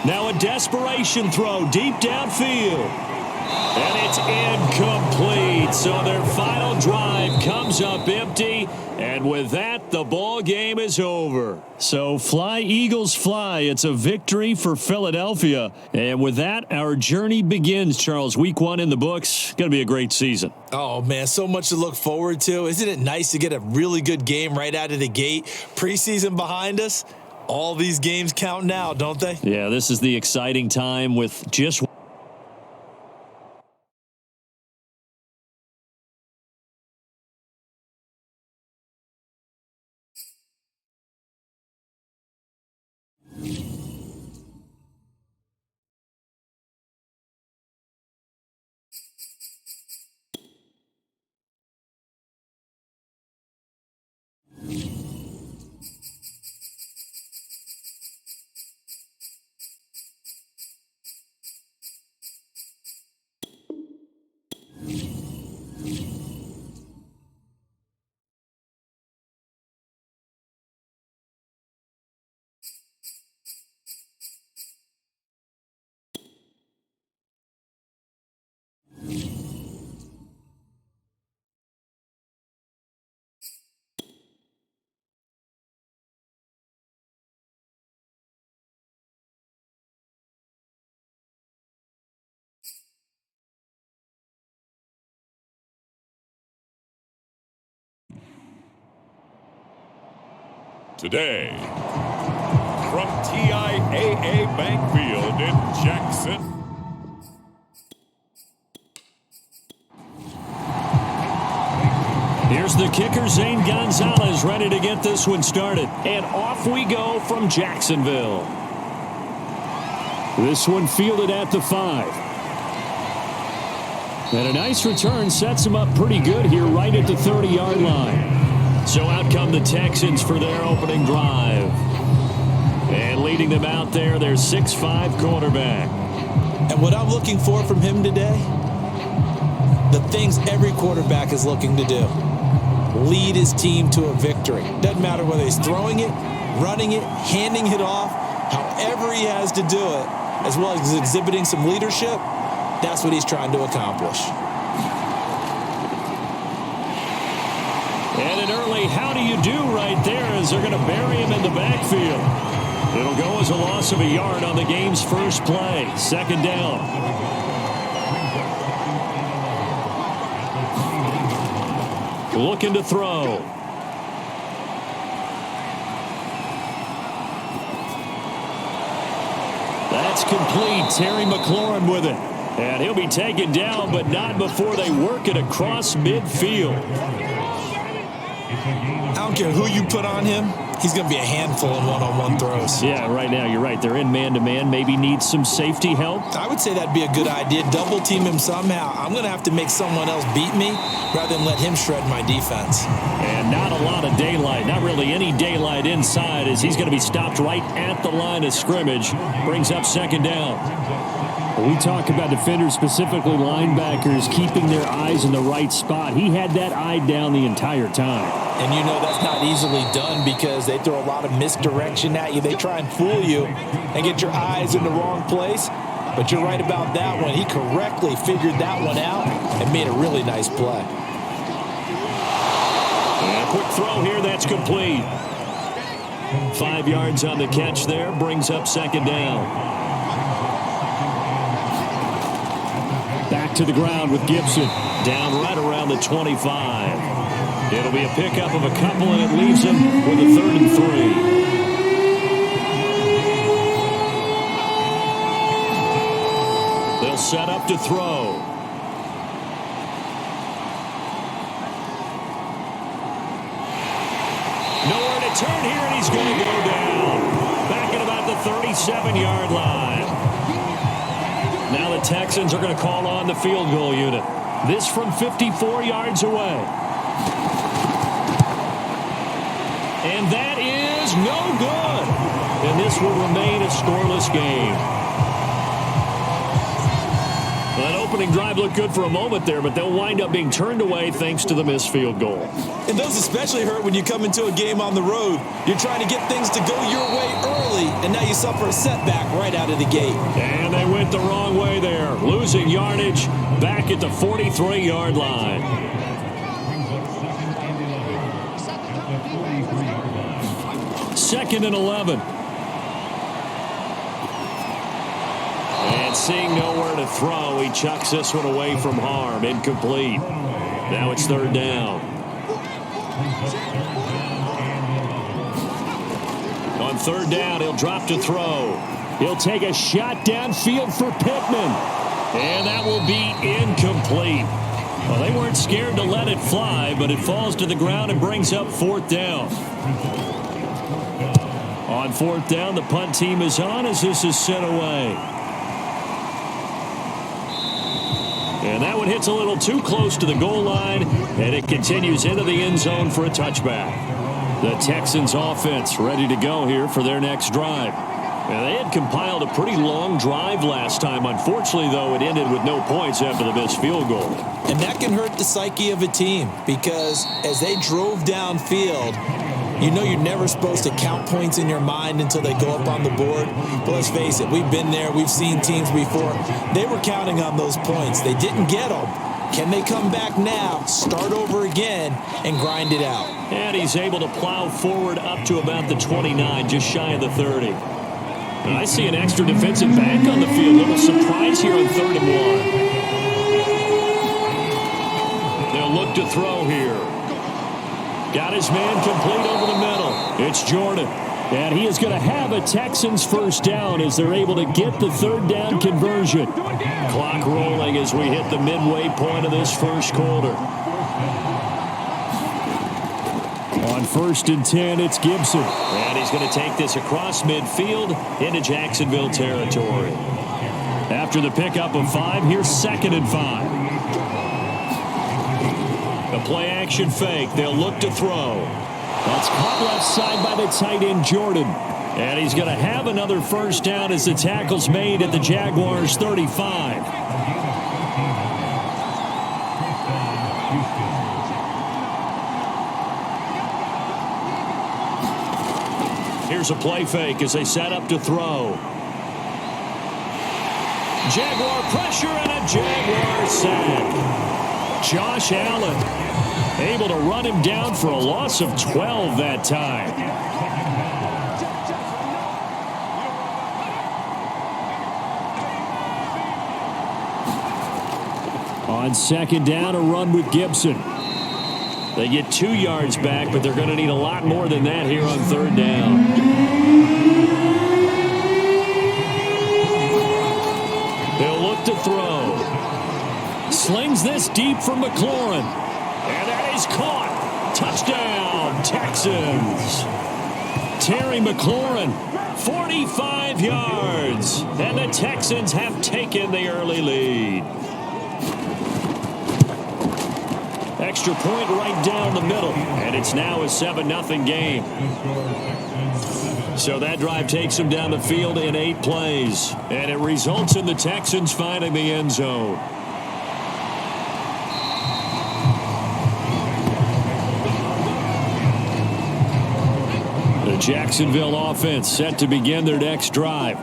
Now a desperation throw deep downfield. And it's incomplete. So their final drive comes up empty. And with that, the ball game is over. So fly, Eagles, fly. It's a victory for Philadelphia. And with that, our journey begins, Charles. Week 1 in the books. Going to be a great season. Oh, man, so much to look forward to. Isn't it nice to get a really good game right out of the gate? Preseason behind us. All these games count now, don't they? Yeah, this is the exciting time with just Today, from TIAA Bank Field in Jackson. Here's the kicker, Zane Gonzalez, ready to get this one started. And off we go from Jacksonville. This one fielded at the 5. And a nice return sets him up pretty good here right at the 30-yard line. So out come the Texans for their opening drive. And leading them out there, their 6'5" quarterback. And what I'm looking for from him today, the things every quarterback is looking to do. Lead his team to a victory. Doesn't matter whether he's throwing it, running it, handing it off, however he has to do it, as well as exhibiting some leadership, that's what he's trying to accomplish. And an early how do you do right there as they're going to bury him in the backfield. It'll go as a loss of a yard on the game's first play. Second down. Looking to throw. That's complete. Terry McLaurin with it. And he'll be taken down, but not before they work it across midfield. I don't care who you put on him. He's going to be a handful in one-on-one throws. Yeah, right now, you're right. They're in man-to-man. Maybe needs some safety help. I would say that'd be a good idea. Double team him somehow. I'm going to have to make someone else beat me rather than let him shred my defense. And not a lot of daylight. Not really any daylight inside as he's going to be stopped right at the line of scrimmage. Brings up second down. When we talk about defenders, specifically linebackers, keeping their eyes in the right spot. He had that eye down the entire time. And you know that's not easily done because they throw a lot of misdirection at you. They try and fool you and get your eyes in the wrong place. But you're right about that one. He correctly figured that one out and made a really nice play. And a quick throw here, that's complete. 5 yards on the catch there, brings up second down. Back to the ground with Gibson. Down right around the 25. It'll be a pickup of a couple, and it leaves him with a 3rd and 3. They'll set up to throw. Nowhere to turn here, and he's going to go down. Back at about the 37-yard line. Now the Texans are going to call on the field goal unit. This from 54 yards away. And that is no good. And this will remain a scoreless game. Well, that opening drive looked good for a moment there, but they'll wind up being turned away thanks to the missed field goal. And those especially hurt when you come into a game on the road. You're trying to get things to go your way early, and now you suffer a setback right out of the gate. And they went the wrong way there, losing yardage back at the 43-yard line. Second and 11. And seeing nowhere to throw, he chucks this one away from harm. Incomplete. Now it's third down. On third down, he'll drop to throw. He'll take a shot downfield for Pittman. And that will be incomplete. Well, they weren't scared to let it fly, but it falls to the ground and brings up fourth down. On fourth down, the punt team is on as this is sent away. And that one hits a little too close to the goal line, and it continues into the end zone for a touchback. The Texans offense ready to go here for their next drive. And they had compiled a pretty long drive last time. Unfortunately, though, it ended with no points after the missed field goal. And that can hurt the psyche of a team because as they drove downfield, you know you're never supposed to count points in your mind until they go up on the board. But let's face it, we've been there. We've seen teams before. They were counting on those points. They didn't get them. Can they come back now, start over again, and grind it out? And he's able to plow forward up to about the 29, just shy of the 30. And I see an extra defensive back on the field. A little surprise here on 3rd and 1. They'll look to throw here. Got his man complete over the middle. It's Jordan. And he is going to have a Texans first down as they're able to get the third down conversion. Clock rolling as we hit the midway point of this first quarter. On 1st and 10, it's Gibson. And he's going to take this across midfield into Jacksonville territory. After the pickup of 5, here's 2nd and 5. A play action fake. They'll look to throw. That's caught left side by the tight end, Jordan. And he's going to have another first down as the tackle's made at the Jaguars' 35. Here's a play fake as they set up to throw. Jaguar pressure and a Jaguar sack. Josh Allen able to run him down for a loss of 12 that time. On 2nd down, a run with Gibson. They get 2 yards back, but they're going to need a lot more than that here on 3rd down. They'll look to throw. Slings this deep for McLaurin. And that is caught. Touchdown, Texans. Terry McLaurin, 45 yards. And the Texans have taken the early lead. Extra point right down the middle. And it's now a 7-0 game. So that drive takes them down the field in 8 plays. And it results in the Texans finding the end zone. The Jacksonville offense set to begin their next drive.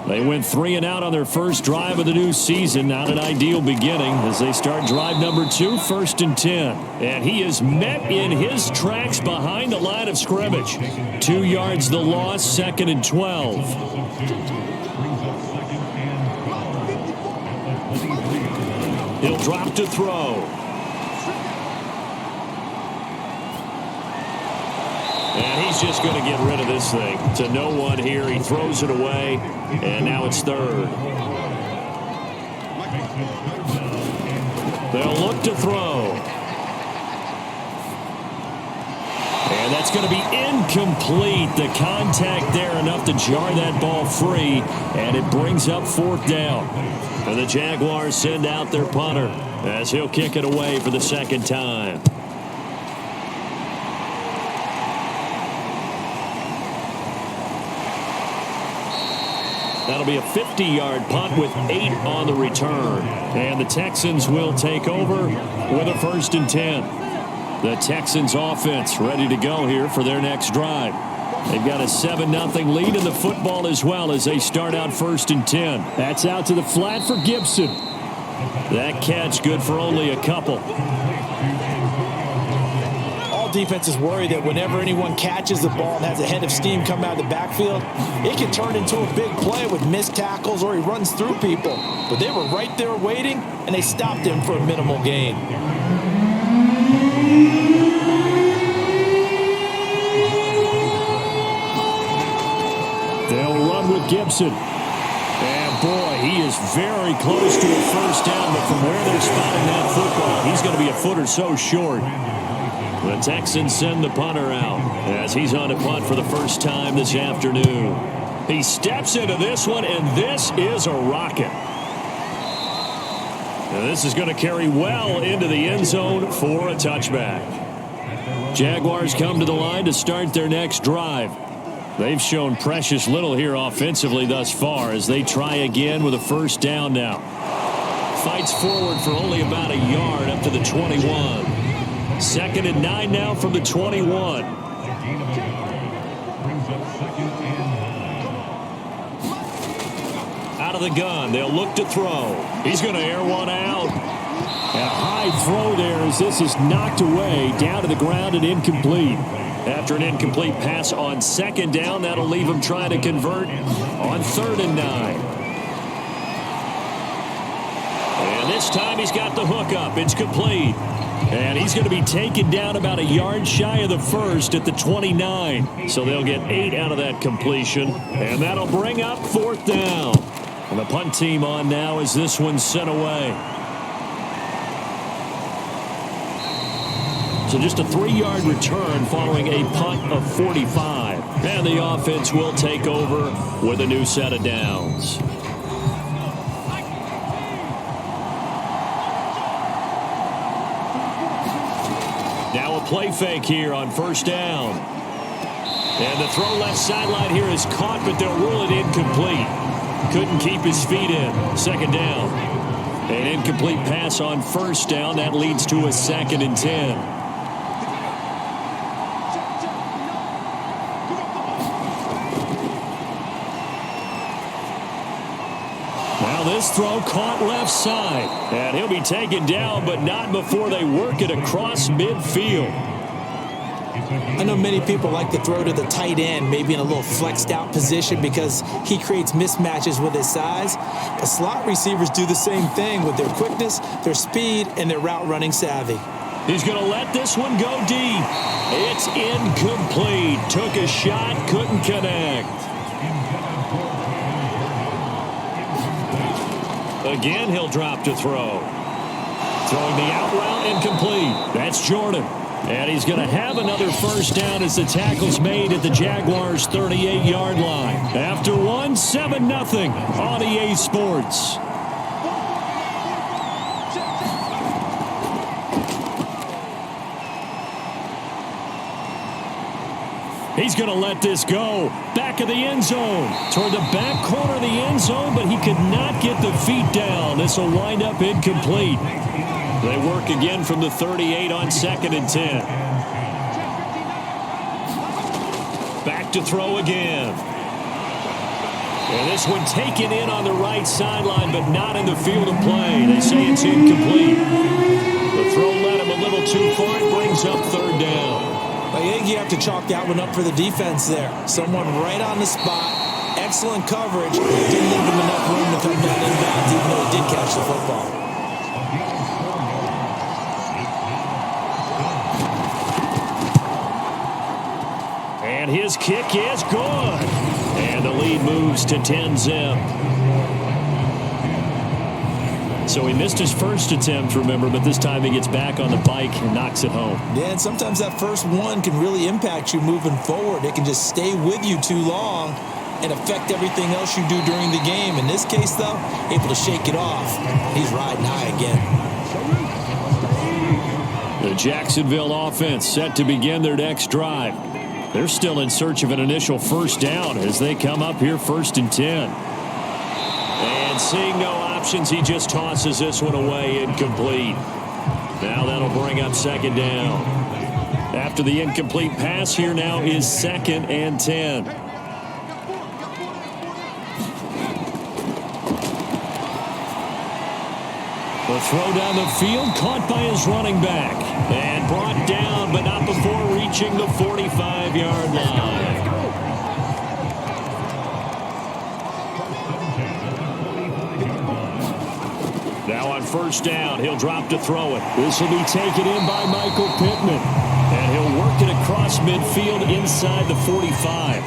They went 3 and out on their first drive of the new season. Not an ideal beginning as they start drive number 2, 1st and 10. And he is met in his tracks behind the line of scrimmage. 2 yards the loss, 2nd and 12. He'll drop to throw. And he's just going to get rid of this thing to no one here. He throws it away, and now it's 3rd. They'll look to throw. And that's going to be incomplete. The contact there enough to jar that ball free, and it brings up 4th down. And the Jaguars send out their punter as he'll kick it away for the 2nd time. That'll be a 50-yard punt with 8 on the return. And the Texans will take over with a 1st and 10. The Texans offense ready to go here for their next drive. They've got a 7-0 lead in the football as well as they start out 1st and 10. That's out to the flat for Gibson. That catch good for only a couple. Defenses worry that whenever anyone catches the ball and has a head of steam come out of the backfield, it can turn into a big play with missed tackles or he runs through people. But they were right there waiting, and they stopped him for a minimal gain. They'll run with Gibson. And, boy, he is very close to a first down, but from where they're spotting that football, he's going to be a foot or so short. The Texans send the punter out as he's on a punt for the first time this afternoon. He steps into this one, and this is a rocket. And this is going to carry well into the end zone for a touchback. Jaguars come to the line to start their next drive. They've shown precious little here offensively thus far as they try again with a first down now. Fights forward for only about a yard up to the 21. 2nd and 9 now from the 21. Out of the gun. They'll look to throw. He's going to air one out. And a high throw there as this is knocked away down to the ground and incomplete. After an incomplete pass on 2nd down, that'll leave him trying to convert on 3rd and 9. And this time he's got the hook up. It's complete. And he's going to be taken down about a yard shy of the first at the 29. So they'll get 8 out of that completion. And that'll bring up 4th down. And the punt team on now as this one's sent away. So just a 3-yard return following a punt of 45. And the offense will take over with a new set of downs. Now a play fake here on 1st down. And the throw left sideline here is caught, but they'll rule it incomplete. Couldn't keep his feet in. 2nd down. An incomplete pass on 1st down. That leads to a 2nd and 10. Now this throw caught left side. And he'll be taken down, but not before they work it across midfield. I know many people like to throw to the tight end, maybe in a little flexed out position because he creates mismatches with his size. But slot receivers do the same thing with their quickness, their speed, and their route running savvy. He's going to let this one go deep. It's incomplete. Took a shot, couldn't connect. Again, he'll drop to throw. Throwing the out route incomplete. That's Jordan. And he's going to have another 1st down as the tackle's made at the Jaguars' 38-yard line. After one, 7-0 on EA Sports. He's going to let this go. Back of the end zone. Toward the back corner of the end zone, but he could not get the feet down. This will wind up incomplete. They work again from the 38 on 2nd and 10. Back to throw again. And this one taken in on the right sideline, but not in the field of play. They say it's incomplete. The throw led him a little too far. It brings up 3rd down. I think you have to chalk that one up for the defense there. Someone right on the spot. Excellent coverage. Didn't leave him enough room to come down inbounds, even though he did catch the football. And his kick is good. And the lead moves to 10-zip. So he missed his first attempt, remember, but this time he gets back on the bike and knocks it home. Yeah, and sometimes that first one can really impact you moving forward. It can just stay with you too long and affect everything else you do during the game. In this case, though, able to shake it off. He's riding high again. The Jacksonville offense set to begin their next drive. They're still in search of an initial 1st down as they come up here 1st and 10. And seeing no options, he just tosses this one away, incomplete. Now that'll bring up 2nd down. After the incomplete pass, here now is 2nd and 10. The throw down the field, caught by his running back. And brought down, but not before reaching the 45-yard line. Now on 1st down, he'll drop to throw it. This will be taken in by Michael Pittman. And he'll work it across midfield inside the 45.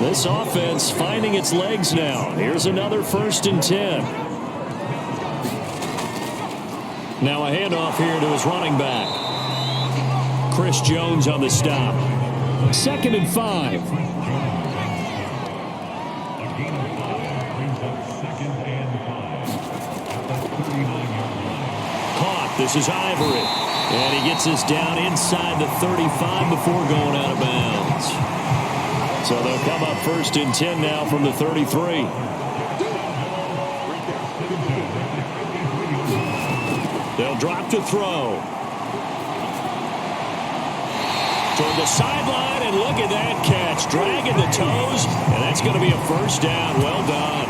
This offense finding its legs now. Here's another 1st and 10. Now a handoff here to his running back. Chris Jones on the stop. 2nd and 5. Caught. This is Ivory. And he gets us down inside the 35 before going out of bounds. So they'll come up 1st and 10 now from the 33. They'll drop to throw. Toward the sideline, and look at that catch. Dragging the toes, and that's going to be a 1st down. Well done.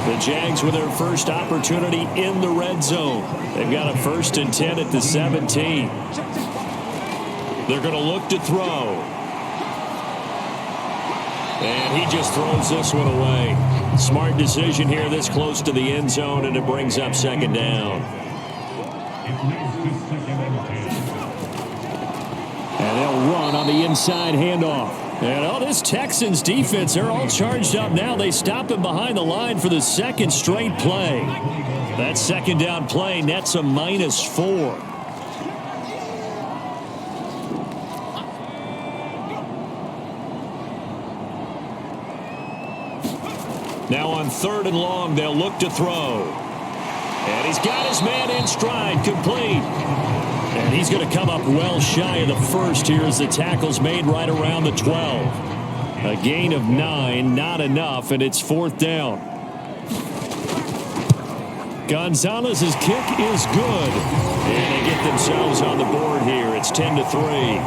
The Jags with their first opportunity in the red zone. They've got a 1st and 10 at the 17. They're going to look to throw. And he just throws this one away. Smart decision here this close to the end zone, and it brings up second down. And they'll run on the inside handoff. And this Texans defense, they're all charged up now. They stop him behind the line for the second straight play. That second down play nets a -4. Now on 3rd and long, they'll look to throw. And he's got his man in stride, complete. And he's going to come up well shy of the first here as the tackle's made right around the 12. A gain of 9, not enough, and it's 4th down. Gonzalez's kick is good. And they get themselves on the board here. It's 10-3.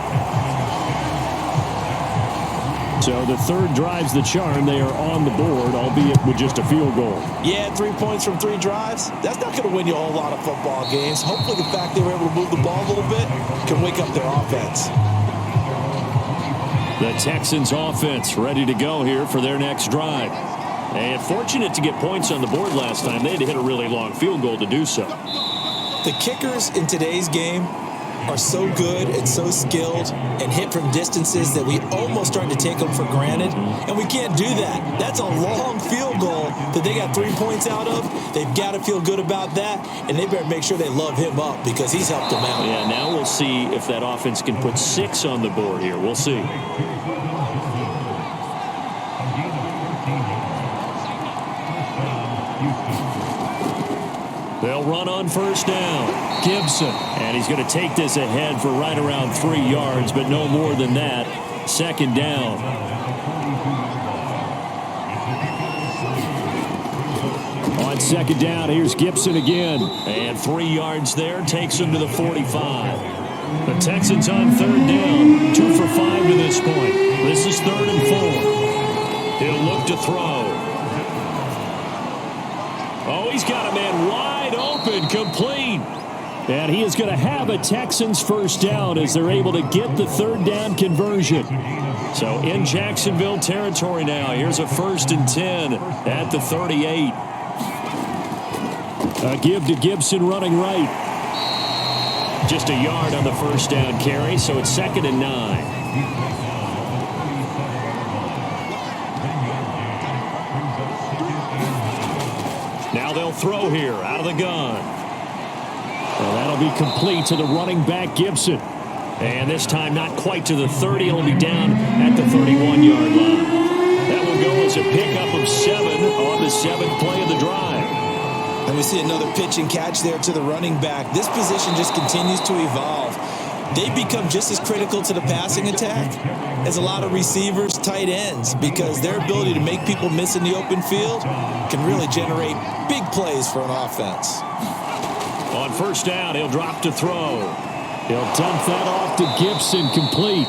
So the third drive's the charm. They are on the board, albeit with just a field goal. Yeah, 3 points from 3 drives. That's not going to win you a whole lot of football games. Hopefully the fact they were able to move the ball a little bit can wake up their offense. The Texans offense ready to go here for their next drive. And fortunate to get points on the board last time. They had to hit a really long field goal to do so. The kickers in today's game are so good and so skilled and hit from distances that we almost start to take them for granted. And we can't do that. That's a long field goal that they got 3 points out of. They've got to feel good about that, and they better make sure they love him up because he's helped them out. Yeah, now we'll see if that offense can put 6 on the board here. We'll see. They'll run on 1st down. Gibson. And he's going to take this ahead for right around 3 yards, but no more than that. 2nd down. On 2nd down, here's Gibson again. And 3 yards there. Takes him to the 45. The Texans on 3rd down. 2 for 5 to this point. This is 3rd and 4. He'll look to throw. Oh, he's got a man wide open, complete. And he is going to have a Texans 1st down as they're able to get the 3rd down conversion. So in Jacksonville territory now. Here's a 1st and 10 at the 38. A give to Gibson running right. Just a yard on the 1st down carry, so it's 2nd and 9. Now they'll throw here out of the gun. Well, that'll be complete to the running back, Gibson. And this time not quite to the 30. It'll be down at the 31-yard line. That will go as a pickup of 7 on the 7th play of the drive. And we see another pitch and catch there to the running back. This position just continues to evolve. They become just as critical to the passing attack as a lot of receivers, tight ends, because their ability to make people miss in the open field can really generate big plays for an offense. On 1st down, he'll drop to throw. He'll dump that off to Gibson, complete.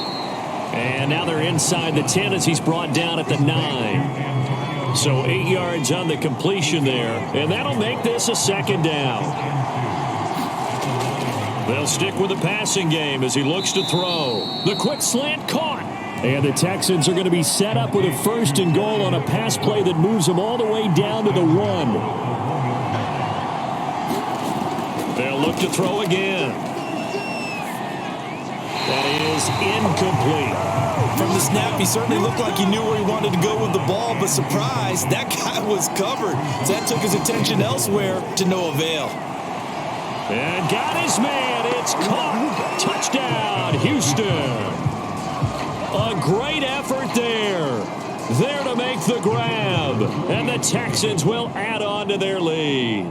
And now they're inside the 10 as he's brought down at the 9. So 8 yards on the completion there, and that'll make this a 2nd down. They'll stick with the passing game as he looks to throw. The quick slant caught. And the Texans are going to be set up with a 1st and goal on a pass play that moves them all the way down to the 1. They'll look to throw again. That is incomplete. From the snap, he certainly looked like he knew where he wanted to go with the ball, but surprise, that guy was covered. So that took his attention elsewhere to no avail. And got his man. It's caught. Touchdown, Houston. A great effort there. There to make the grab. And the Texans will add on to their lead.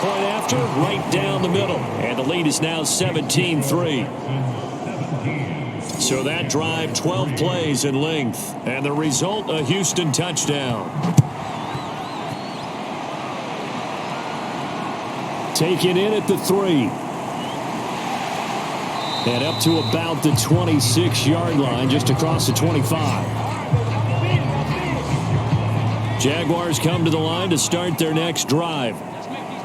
Point after, right down the middle. And the lead is now 17-3. So that drive, 12 plays in length. And the result, a Houston touchdown. Taken in at the 3. And up to about the 26-yard line, just across the 25. Jaguars come to the line to start their next drive.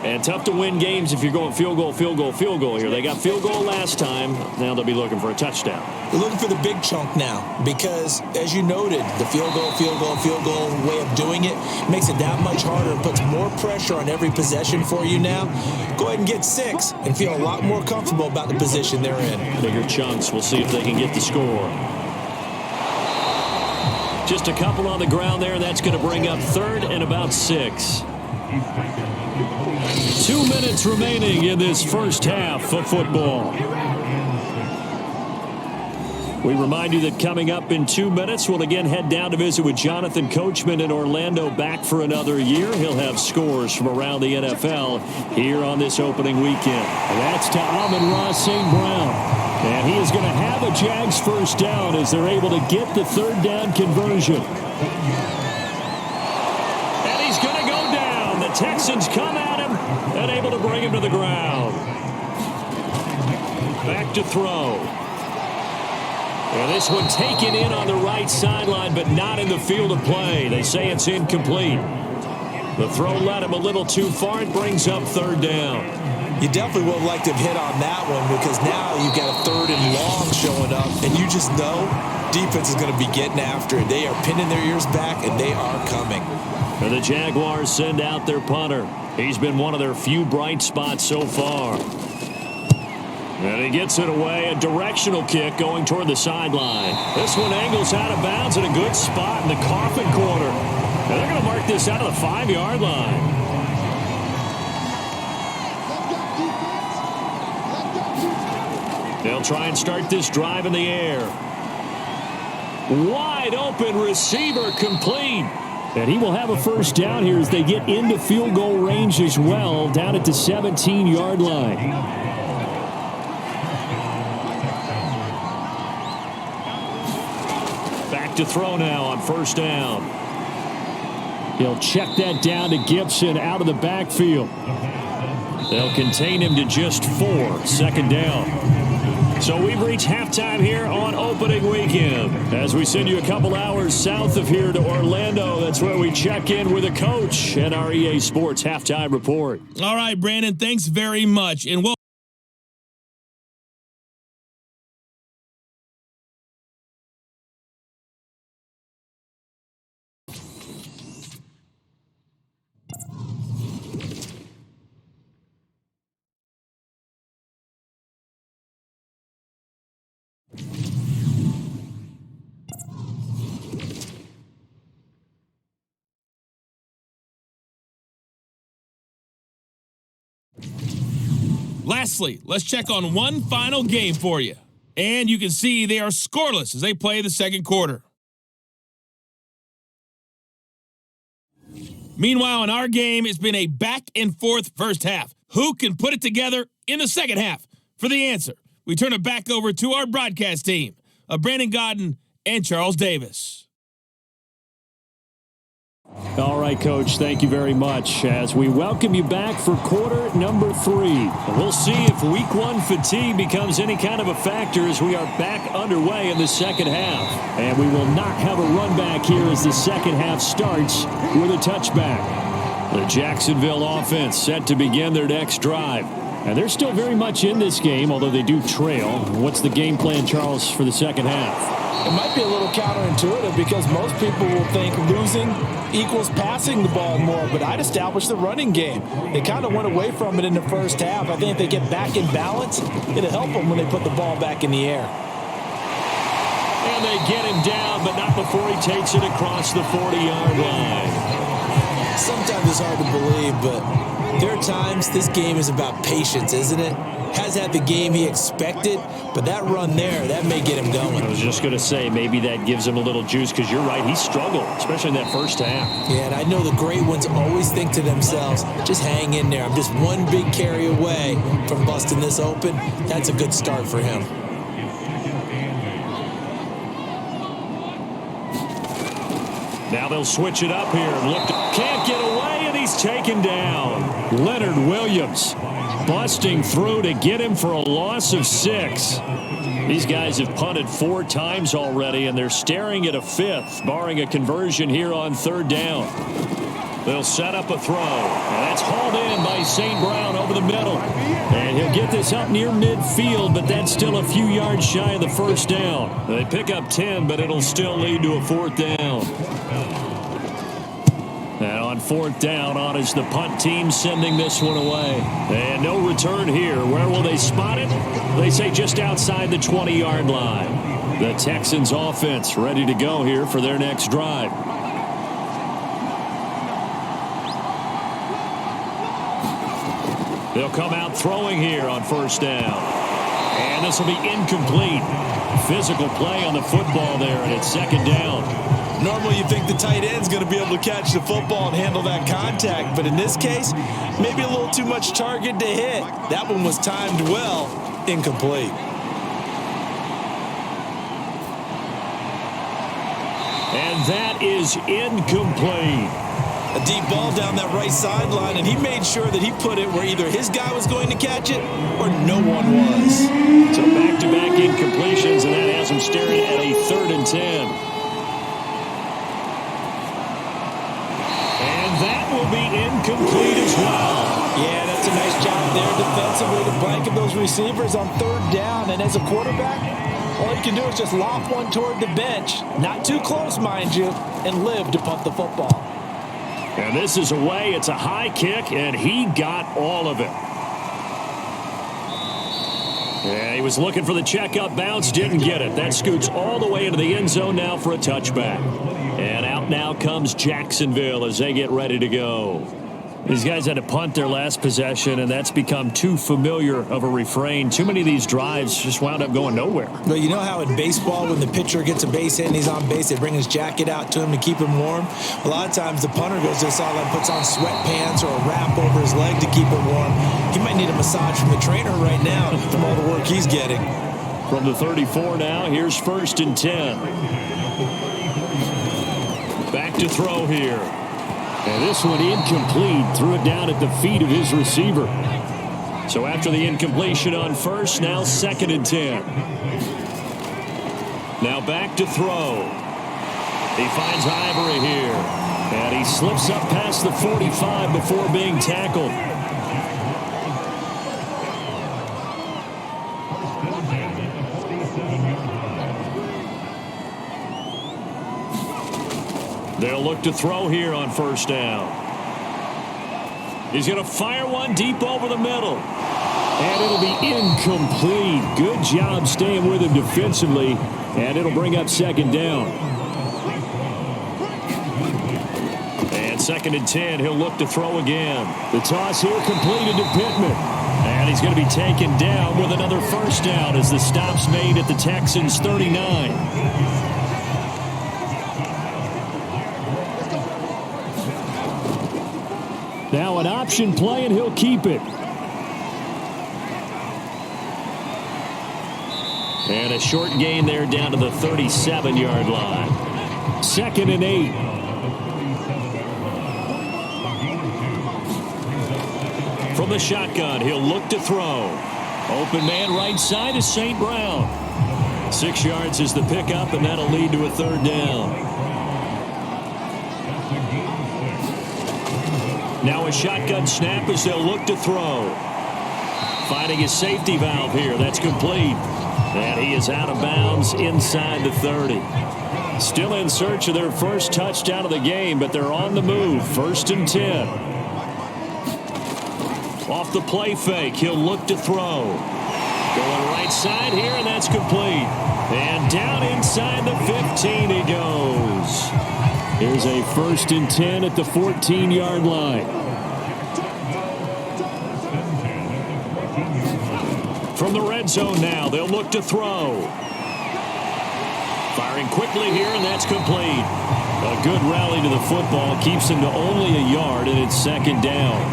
And tough to win games if you're going field goal, field goal, field goal here. They got field goal last time. Now they'll be looking for a touchdown. They're looking for the big chunk now because, as you noted, the field goal way of doing it makes it that much harder and puts more pressure on every possession for you now. Go ahead and get 6 and feel a lot more comfortable about the position they're in. Bigger chunks. We'll see if they can get the score. Just a couple on the ground there. That's going to bring up 3rd and about 6. 2 minutes remaining in this first half of football. We remind you that coming up in 2 minutes, we'll again head down to visit with Jonathan Coachman in Orlando, back for another year. He'll have scores from around the NFL here on this opening weekend. And that's to Amon-Ra St. Brown. And he is going to have a Jags first down as they're able to get the 3rd down conversion. And he's going to go down. The Texans come at him and able to bring him to the ground. Back to throw. And this one taken in on the right sideline, but not in the field of play. They say it's incomplete. The throw led him a little too far. It brings up 3rd down. You definitely would have liked to have hit on that one because now you've got a 3rd and long showing up, and you just know defense is going to be getting after it. They are pinning their ears back, and they are coming. And the Jaguars send out their punter. He's been one of their few bright spots so far. And he gets it away. A directional kick going toward the sideline. This one angles out of bounds in a good spot in the coffin corner. And they're going to mark this out of the 5-yard line. They'll try and start this drive in the air. Wide open receiver, complete. And he will have a first down here as they get into field goal range as well, down at the 17-yard line. Back to throw now on first down. He'll check that down to Gibson out of the backfield. They'll contain him to just 4, 2nd down. So we've reached halftime here on opening weekend. As we send you a couple hours south of here to Orlando, that's where we check in with a coach and our EA Sports halftime report. All right, Brandon, thanks very much. And we'll lastly, let's check on one final game for you. And you can see they are scoreless as they play the second quarter. Meanwhile, in our game, it's been a back-and-forth first half. Who can put it together in the second half? For the answer, we turn it back over to our broadcast team of Brandon Godden and Charles Davis. All right, Coach, thank you very much as we welcome you back for quarter number 3. We'll see if week 1 fatigue becomes any kind of a factor as we are back underway in the second half. And we will not have a run back here as the second half starts with a touchback. The Jacksonville offense set to begin their next drive. And they're still very much in this game, although they do trail. What's the game plan, Charles, for the second half? It might be a little counterintuitive because most people will think losing equals passing the ball more, but I'd establish the running game. They kind of went away from it in the first half. I think if they get back in balance, it'll help them when they put the ball back in the air. And they get him down, but not before he takes it across the 40-yard line. Sometimes it's hard to believe, but there are times this game is about patience, isn't it? Has had the game he expected, but that run there, that may get him going. I was just going to say, maybe that gives him a little juice because you're right, he struggled, especially in that first half. Yeah, and I know the great ones always think to themselves, just hang in there. I'm just one big carry away from busting this open. That's a good start for him. Now they'll switch it up here and look. Can't get away, and he's taken down. Leonard Williams busting through to get him for a loss of 6. These guys have punted 4 times already, and they're staring at a 5th, barring a conversion here on 3rd down. They'll set up a throw. And that's hauled in by St. Brown over the middle. And he'll get this up near midfield, but that's still a few yards shy of the first down. They pick up 10, but it'll still lead to a fourth down. And on fourth down, on is the punt team sending this one away. And no return here. Where will they spot it? They say just outside the 20-yard line. The Texans offense ready to go here for their next drive. They'll come out throwing here on first down. And this will be incomplete. Physical play on the football there, and it's second down. Normally you think the tight end's going to be able to catch the football and handle that contact, but in this case, maybe a little too much target to hit. That one was timed well, incomplete. And that is incomplete. A deep ball down that right sideline, and he made sure that he put it where either his guy was going to catch it or no one was. So back-to-back incompletions, and that has him staring at a 3rd and 10. And that will be incomplete as well. Yeah, that's a nice job there defensively to blanket those receivers on 3rd down. And as a quarterback, all you can do is just lob one toward the bench. Not too close, mind you, and live to punt the football. And this is away. It's a high kick, and he got all of it. And he was looking for the checkup bounce, didn't get it. That scoots all the way into the end zone now for a touchback. And out now comes Jacksonville as they get ready to go. These guys had to punt their last possession, and that's become too familiar of a refrain. Too many of these drives just wound up going nowhere. But you know how in baseball, when the pitcher gets a base hit and he's on base, they bring his jacket out to him to keep him warm? A lot of times the punter goes to the sideline, puts on sweatpants or a wrap over his leg to keep him warm. He might need a massage from the trainer right now from all the work he's getting. From the 34 now, here's 1st and 10. Back to throw here. And this one incomplete. Threw it down at the feet of his receiver. So after the incompletion on first, now 2nd and 10. Now back to throw. He finds Ivory here. And he slips up past the 45 before being tackled. They'll look to throw here on first down. He's going to fire one deep over the middle. And it'll be incomplete. Good job staying with him defensively. And it'll bring up 2nd down. And 2nd and 10. He'll look to throw again. The toss here completed to Pittman. And he's going to be taken down with another first down as the stop's made at the Texans' 39. Now an option play, and he'll keep it. And a short gain there down to the 37-yard line. 2nd and 8. From the shotgun, he'll look to throw. Open man right side is St. Brown. 6 yards is the pickup, and that'll lead to a 3rd down. Now a shotgun snap as they'll look to throw. Finding his safety valve here. That's complete. And he is out of bounds inside the 30. Still in search of their first touchdown of the game, but they're on the move. 1st and 10. Off the play fake, he'll look to throw. Going right side here, and that's complete. And down inside the 15 he goes. Here's a 1st and 10 at the 14-yard line. From the red zone now, they'll look to throw. Firing quickly here, and that's complete. A good rally to the football keeps him to only a yard, and it's 2nd down.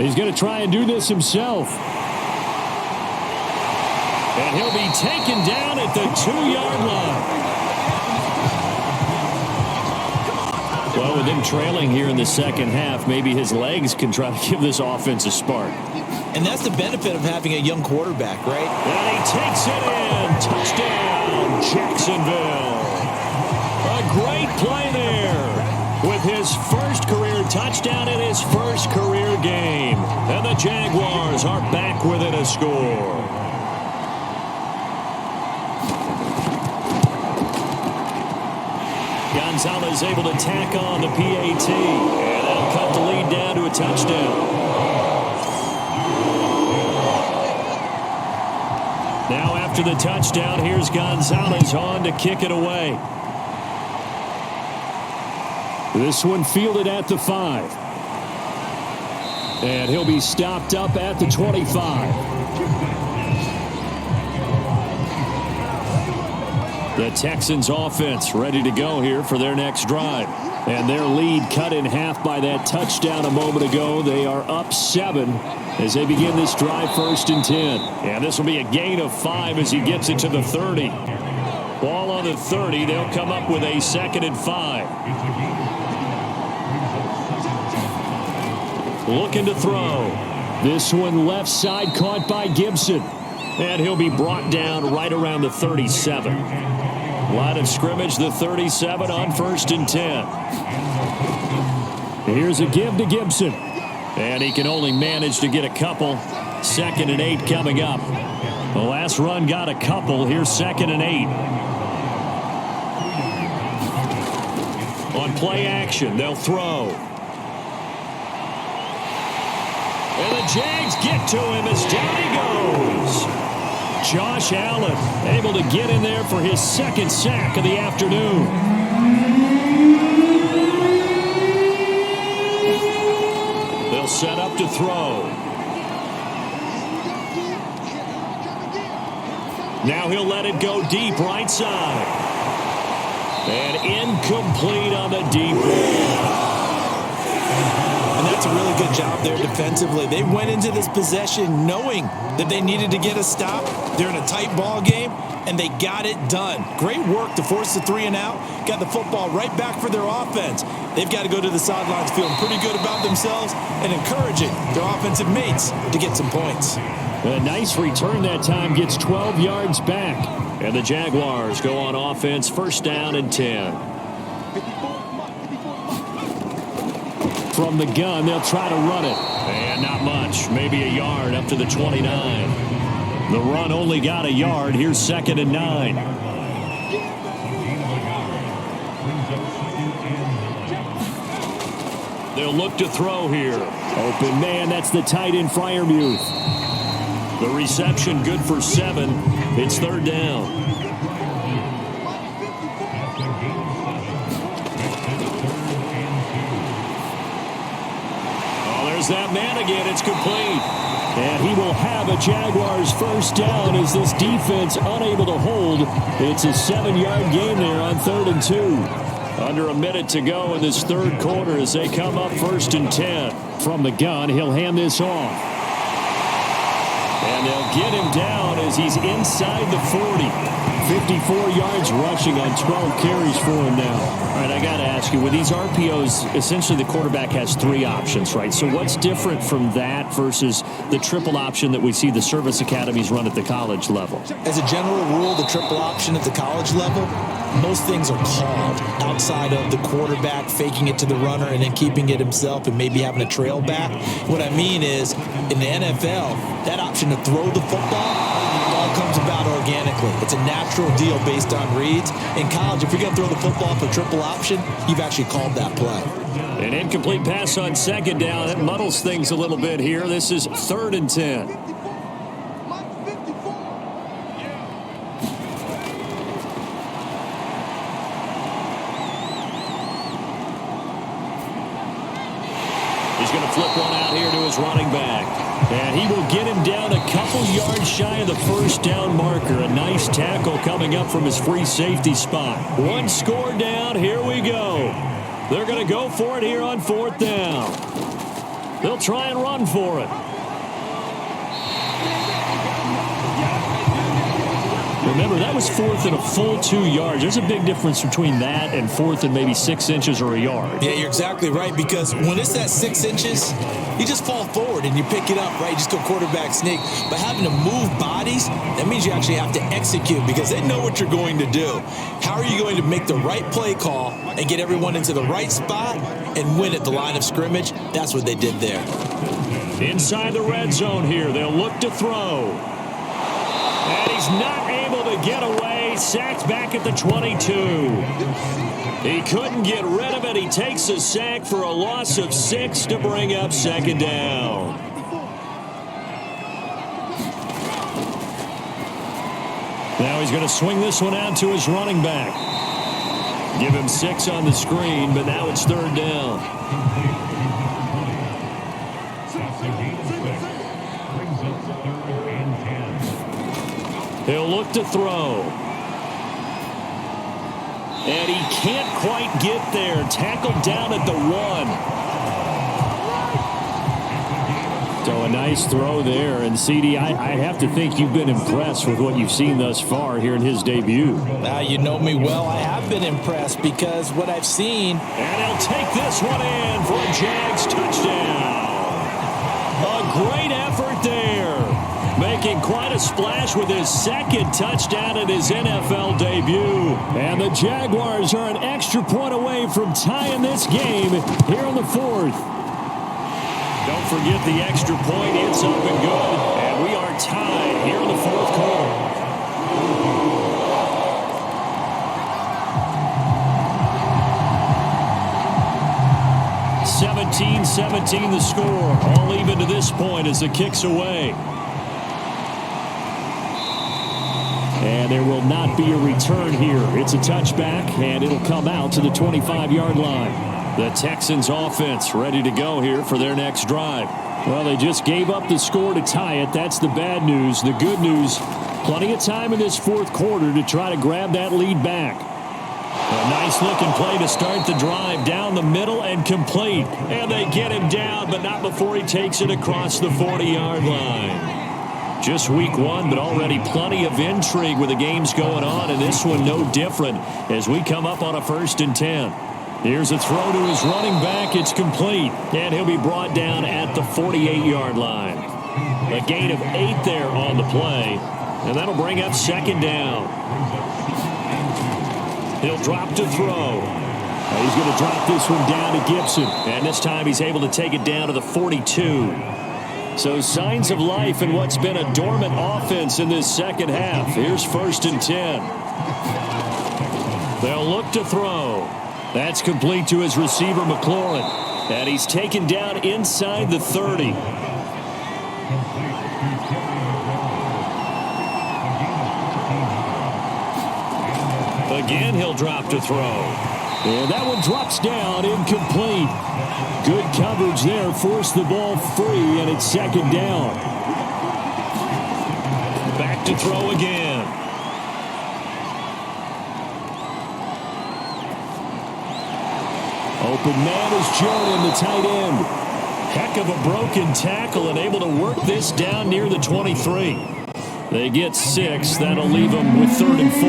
He's going to try and do this himself. And he'll be taken down at the 2-yard line. Well, with him trailing here in the second half, maybe his legs can try to give this offense a spark. And that's the benefit of having a young quarterback, right? And he takes it in. Touchdown. touchdown, Jacksonville. A great play there with his first career touchdown in his first career game. And the Jaguars are back within a score. Gonzalez able to tack on the PAT. And they'll cut the lead down to a touchdown. Now after the touchdown, here's Gonzalez on to kick it away. This one fielded at the 5. And he'll be stopped up at the 25. The Texans offense ready to go here for their next drive. And their lead cut in half by that touchdown a moment ago. They are up 7 as they begin this drive, 1st and 10. And this will be a gain of 5 as he gets it to the 30. Ball on the 30. They'll come up with a 2nd and 5. Looking to throw. This one left side caught by Gibson. And he'll be brought down right around the 37. Line of scrimmage, the 37 on 1st and 10. Here's a give to Gibson. And he can only manage to get a couple. 2nd and 8 coming up. The last run got a couple. Here's 2nd and 8. On play action, they'll throw. And the Jags get to him as down he goes. Josh Allen able to get in there for his 2nd sack of the afternoon. They'll set up to throw. Now he'll let it go deep right side. And incomplete on the deep ball. And that's a really good job there defensively. They went into this possession knowing that they needed to get a stop. They're in a tight ball game, and they got it done. Great work to force the 3 and out. Got the football right back for their offense. They've got to go to the sidelines feeling pretty good about themselves and encouraging their offensive mates to get some points. A nice return that time, gets 12 yards back. And the Jaguars go on offense, 1st down and 10. From the gun, they'll try to run it. And not much, maybe a yard up to the 29. The run only got a yard. Here's 2nd and 9. They'll look to throw here. Open man, that's the tight end Freiermuth. The reception good for 7. It's 3rd down. That man again, it's complete. And he will have a Jaguars 1st down as this defense unable to hold. It's a 7-yard gain there on 3rd and 2. Under a minute to go in this 3rd quarter as they come up 1st and 10. From the gun, he'll hand this off. And they'll get him down as he's inside the 40. 54 yards rushing on 12 carries for him now. All right, I got to ask you, with these RPOs, essentially the quarterback has 3 options, right? So what's different from that versus the triple option that we see the service academies run at the college level? As a general rule, the triple option at the college level, most things are called outside of the quarterback faking it to the runner and then keeping it himself and maybe having a trail back. What I mean is, in the NFL, that option to throw the football all comes about organically. It's a natural deal based on reads. In college, if you're going to throw the football for triple option, you've actually called that play. An incomplete pass on 2nd down. That muddles things a little bit here. This is 3rd and 10. He's going to flip one out here to his running back. And he will get him down a couple yards shy of the 1st down marker. A nice tackle coming up from his free safety spot. 1 score down. Here we go. They're going to go for it here on 4th down. They'll try and run for it. Remember, that was fourth and a full 2 yards. There's a big difference between that and fourth and maybe 6 inches or a yard. Yeah, you're exactly right, because when it's that 6 inches, you just fall forward and you pick it up, right? You just go quarterback sneak. But having to move bodies, that means you actually have to execute because they know what you're going to do. How are you going to make the right play call and get everyone into the right spot and win at the line of scrimmage? That's what they did there. Inside the red zone here, they'll look to throw. And he's not able to get away. Sacked back at the 22. He couldn't get rid of it. He takes a sack for a loss of 6 to bring up second down. Now he's going to swing this one out to his running back. Give him 6 on the screen, but now it's third down. He'll look to throw. And he can't quite get there. Tackled down at the 1. So a nice throw there. And, CD, I have to think you've been impressed with what you've seen thus far here in his debut. Now, you know me well. I have been impressed because what I've seen. And he'll take this one in for a Jags touchdown. A great effort there. Making quite a splash with his second touchdown in his NFL debut. And the Jaguars are an extra point away from tying this game here in the 4th. Don't forget the extra point. It's up and good. And we are tied here in the 4th quarter. (17-17) the score. All even to this point as the kick's away. And there will not be a return here. It's a touchback, and it'll come out to the 25-yard line. The Texans offense ready to go here for their next drive. Well, they just gave up the score to tie it. That's the bad news. The good news, plenty of time in this 4th quarter to try to grab that lead back. A nice-looking play to start the drive down the middle and complete. And they get him down, but not before he takes it across the 40-yard line. Just week 1, but already plenty of intrigue with the games going on, and this one no different as we come up on a 1st and 10. Here's a throw to his running back. It's complete, and he'll be brought down at the 48-yard line. A gain of 8 there on the play, and that'll bring up second down. He'll drop to throw. He's going to drop this one down to Gibson, and this time he's able to take it down to the 42. So signs of life in what's been a dormant offense in this second half. Here's 1st and 10. They'll look to throw. That's complete to his receiver, McLaurin. And he's taken down inside the 30. Again, he'll drop to throw. And that one drops down, incomplete. Good coverage there, forced the ball free, and it's second down. Back to throw again. Open man is Jordan, the tight end. Heck of a broken tackle and able to work this down near the 23. They get 6. That'll leave them with 3rd and 4.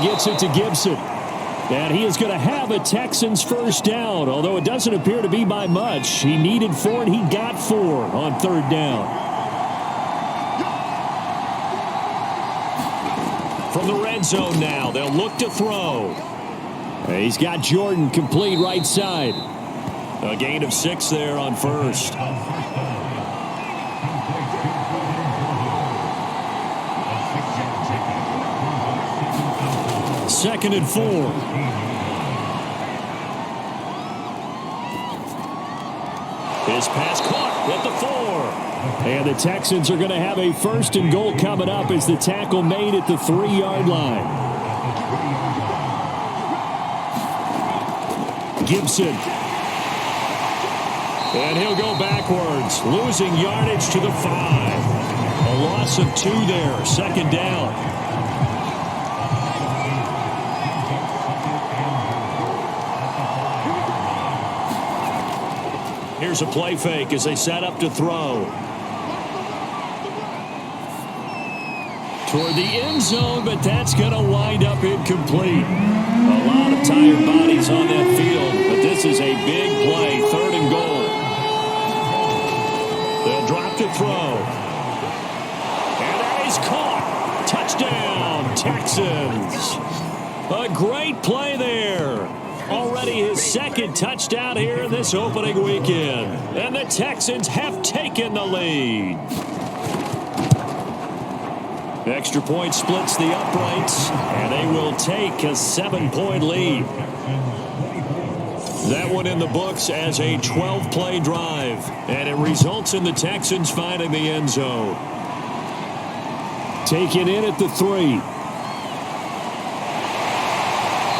Gets it to Gibson. And he is going to have a Texans first down, although it doesn't appear to be by much. He needed 4, and he got 4 on 3rd down. From the red zone now, they'll look to throw. He's got Jordan complete right side. A gain of 6 there on 1st. 2nd and 4. His pass caught at the 4. And the Texans are going to have a 1st and goal coming up as the tackle made at the 3-yard line. Gibson. And he'll go backwards, losing yardage to the 5. A loss of 2 there, 2nd down. Here's a play fake as they set up to throw. Toward the end zone, but that's going to wind up incomplete. A lot of tired bodies on that field, but this is a big play, 3rd and goal. They'll drop to throw. And that is caught. Touchdown, Texans. A great play there. Already his 2nd touchdown here in this opening weekend. And the Texans have taken the lead. Extra point splits the uprights, and they will take a 7-point lead. That one in the books as a 12-play drive, and it results in the Texans finding the end zone. Taken in at the 3.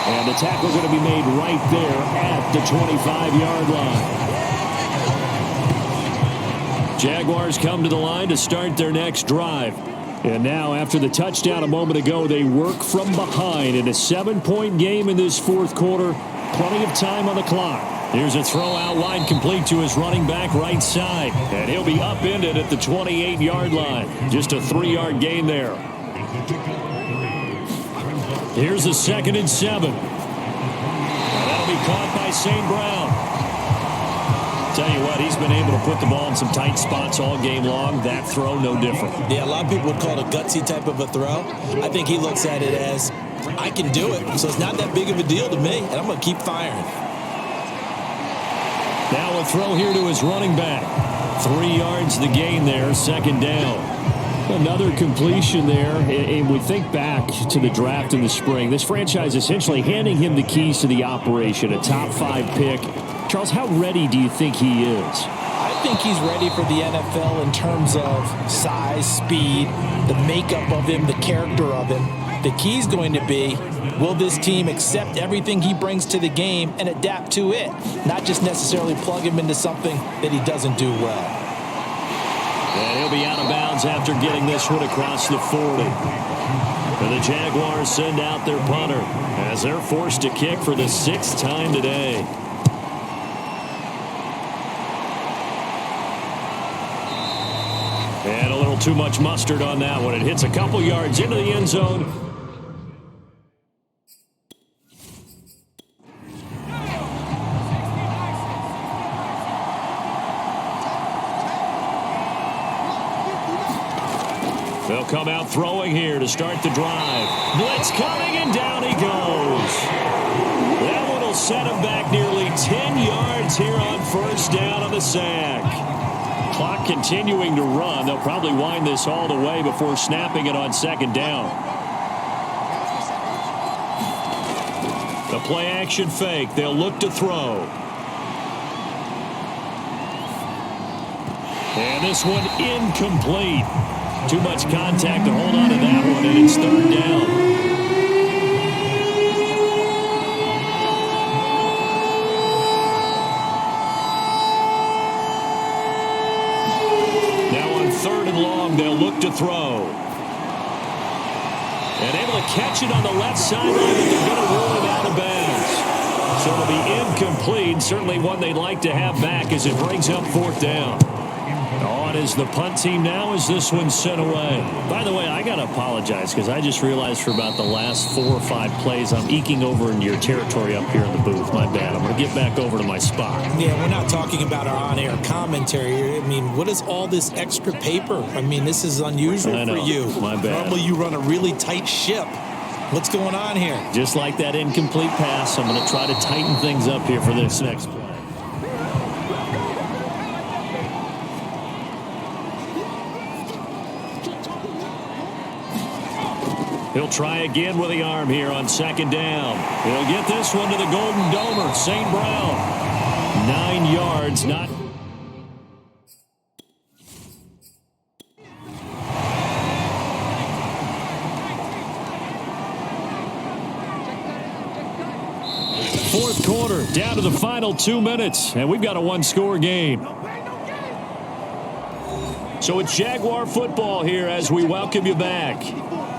And the tackle going to be made right there at the 25-yard line. Jaguars come to the line to start their next drive. And now, after the touchdown a moment ago, they work from behind in a 7-point game in this 4th quarter. Plenty of time on the clock. Here's a throw out wide, complete to his running back right side. And he'll be upended at the 28-yard line. Just a 3-yard gain there. Here's a 2nd and 7. And that'll be caught by St. Brown. Tell you what, he's been able to put the ball in some tight spots all game long. That throw, no different. Yeah, a lot of people would call it a gutsy type of a throw. I think he looks at it as, I can do it, so it's not that big of a deal to me, and I'm going to keep firing. Now a throw here to his running back. 3 yards the gain there, 2nd down. Another completion there, and we think back to the draft in the spring. This franchise essentially handing him the keys to the operation, a top 5 pick. Charles, how ready do you think he is? I think he's ready for the NFL in terms of size, speed, the makeup of him, the character of him. The key's going to be, will this team accept everything he brings to the game and adapt to it? Not just necessarily plug him into something that he doesn't do well. And he'll be out of bounds after getting this one across the 40. And the Jaguars send out their punter as they're forced to kick for the 6th time today. And a little too much mustard on that one. It hits a couple yards into the end zone. They'll come out throwing here to start the drive. Blitz coming, and down he goes. That one will set him back nearly 10 yards here on 1st down on the sack. Clock continuing to run. They'll probably wind this all the way before snapping it on 2nd down. The play action fake. They'll look to throw. And this one incomplete. Too much contact to hold on to that one, and it's 3rd down. They'll look to throw. And able to catch it on the left sideline, but they're going to roll it out of bounds. So it'll be incomplete. Certainly one they'd like to have back as it brings up 4th down. On is the punt team now as this one's sent away. By the way, I got to apologize because I just realized for about the last 4 or 5 plays I'm eking over into your territory up here in the booth. My bad. I'm going to get back over to my spot. Yeah, we're not talking about our on-air commentary. I mean, what is all this extra paper? I mean, this is unusual for you. My bad. Normally you run a really tight ship. What's going on here? Just like that incomplete pass, I'm going to try to tighten things up here for this next play. He'll try again with the arm here on 2nd down. He'll get this one to the Golden Domer, St. Brown. 9 yards, not. Fourth quarter, down to the final 2 minutes, and we've got a 1-score game. So it's Jaguar football here as we welcome you back.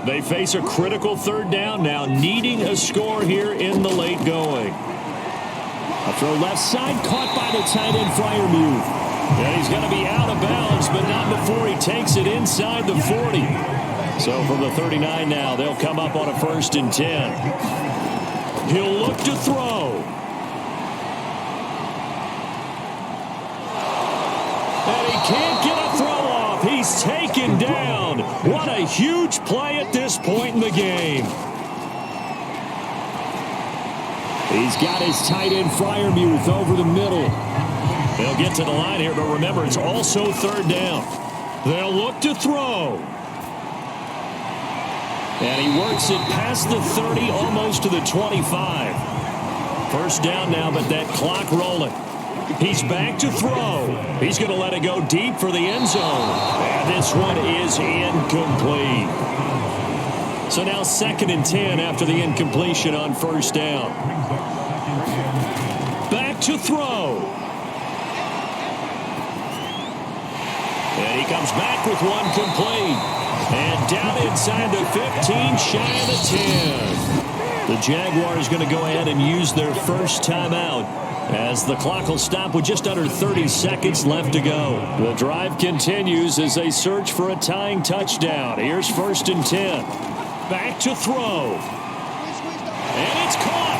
They face a critical 3rd down now, needing a score here in the late going. A throw left side, caught by the tight end, Freiermuth. And he's going to be out of bounds, but not before he takes it inside the 40. So from the 39 now, they'll come up on a 1st and 10. He'll look to throw. And he can't get a throw off. He's taken down. What a huge play at this point in the game. He's got his tight end Freiermuth over the middle. They'll get to the line here, but remember, it's also 3rd down. They'll look to throw. And he works it past the 30, almost to the 25. 1st down now, but that clock rolling. He's back to throw. He's going to let it go deep for the end zone. And this one is incomplete. So now 2nd and 10 after the incompletion on 1st down. Back to throw. And he comes back with one complete. And down inside the 15, shy of the 10. The Jaguars going to go ahead and use their first timeout as the clock will stop with just under 30 seconds left to go. The drive continues as they search for a tying touchdown. Here's 1st and 10. Back to throw. And it's caught.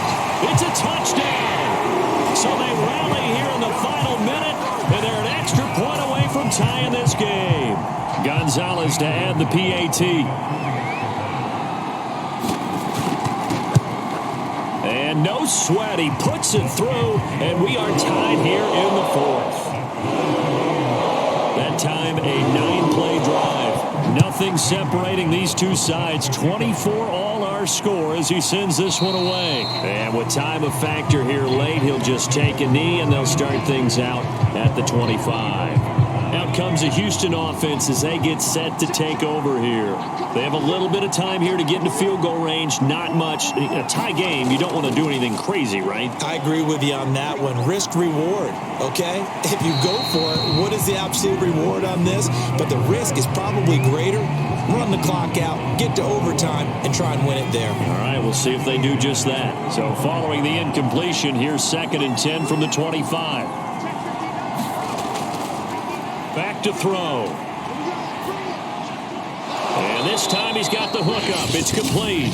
It's a touchdown. So they rally here in the final minute, and they're an extra point away from tying this game. Gonzalez to add the PAT. And no sweat. He puts it through, and we are tied here in the 4th. That time, a 9-play drive. Nothing separating these two sides. 24 all our score as he sends this one away. And with time a factor here late, he'll just take a knee, and they'll start things out at the 25. Out comes the Houston offense as they get set to take over here. They have a little bit of time here to get into field goal range. Not much. A tie game, you don't want to do anything crazy, right? I agree with you on that one. Risk reward, okay? If you go for it, what is the absolute reward on this? But the risk is probably greater. Run the clock out, get to overtime, and try and win it there. All right, we'll see if they do just that. So following the incompletion, here's 2nd and 10 from the 25. Back to throw. And this time he's got the hook up. It's complete.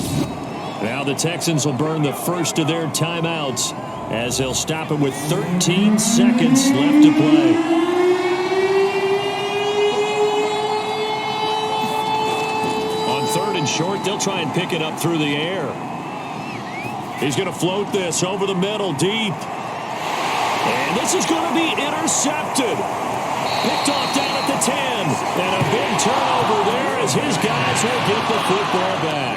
Now the Texans will burn the first of their timeouts as they'll stop it with 13 seconds left to play. On 3rd and short, they'll try and pick it up through the air. He's going to float this over the middle deep. And this is going to be intercepted. Picked off down at the 10. And a big turnover there as his guys will get the football back.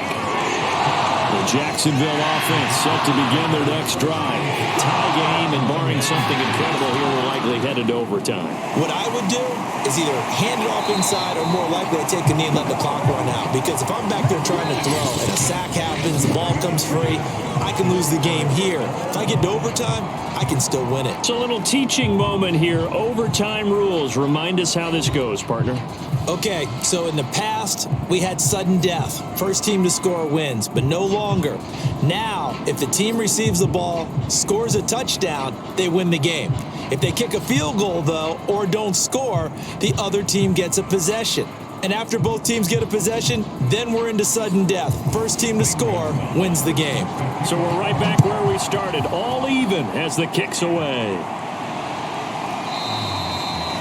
The Jacksonville offense set to begin their next drive. Tie game, and barring something incredible here, we're likely headed to overtime. What I would do is either hand it off inside or more likely to take a knee and let the clock run out. Because if I'm back there trying to throw and a sack happens, the ball comes free, I can lose the game here. If I get to overtime, I can still win it. It's a little teaching moment here. Overtime rules. Remind us how this goes, partner. Okay, so in the past, we had sudden death. First team to score wins, but no longer. Now, if the team receives the ball, scores a touchdown, they win the game. If they kick a field goal, though, or don't score, the other team gets a possession. And after both teams get a possession, then we're into sudden death. First team to score wins the game. So we're right back where we started, all even as the kick's away.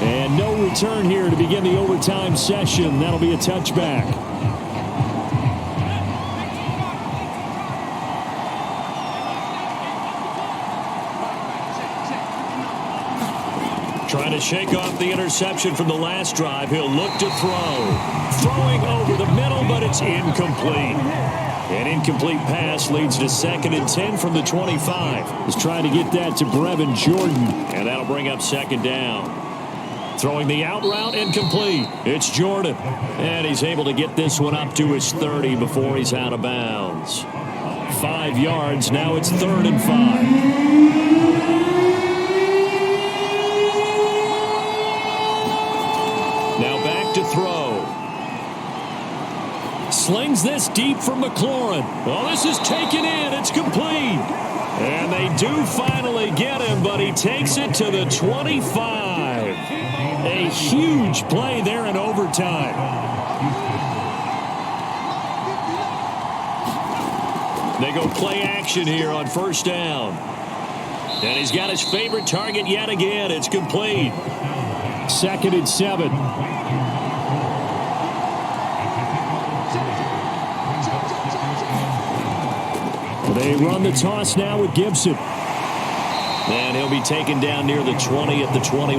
And no return here to begin the overtime session. That'll be a touchback. Trying to shake off the interception from the last drive. He'll look to throw. Throwing over the middle, but it's incomplete. An incomplete pass leads to 2nd and 10 from the 25. He's trying to get that to Brevin Jordan, and that'll bring up 2nd down. Throwing the out route, incomplete. It's Jordan, and he's able to get this one up to his 30 before he's out of bounds. 5 yards, now it's 3rd and 5. Now back to throw. Slings this deep from McLaurin. Oh, this is taken in. It's complete. And they do finally get him, but he takes it to the 25. A huge play there in overtime. They go play action here on first down. And he's got his favorite target yet again. It's complete. 2nd and 7. They run the toss now with Gibson. And he'll be taken down near the 20 at the 21.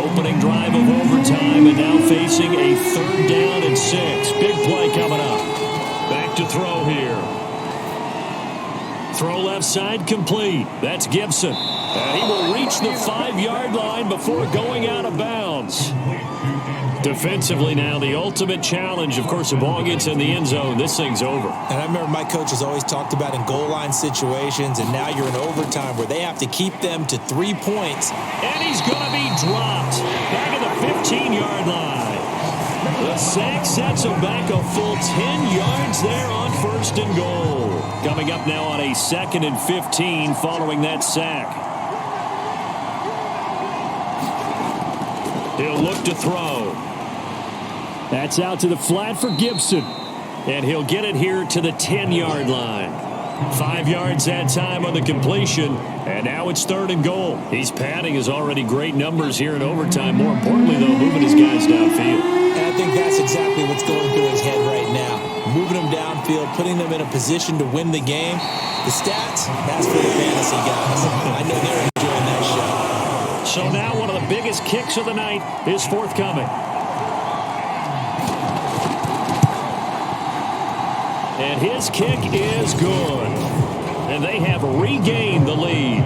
Opening drive of overtime, and now facing a 3rd down and 6. Big play coming up. Back to throw here. Throw left side complete. That's Gibson. And he will reach the 5-yard line before going out of bounds. Defensively now, the ultimate challenge. Of course, the ball gets in the end zone. This thing's over. And I remember my coaches always talked about in goal line situations, and now you're in overtime where they have to keep them to 3 points. And he's going to be dropped back at the 15-yard line. The sack sets him back a full 10 yards there on 1st and goal. Coming up now on a 2nd and 15 following that sack. He'll look to throw. That's out to the flat for Gibson. And he'll get it here to the 10-yard line. 5 yards that time on the completion. And now it's 3rd and goal. He's padding his already great numbers here in overtime. More importantly, though, moving his guys downfield. And I think that's exactly what's going through his head right now. Moving them downfield, putting them in a position to win the game. The stats, that's for the fantasy guys. I know they're enjoying that show. So now one of the biggest kicks of the night is forthcoming. And his kick is good. And they have regained the lead.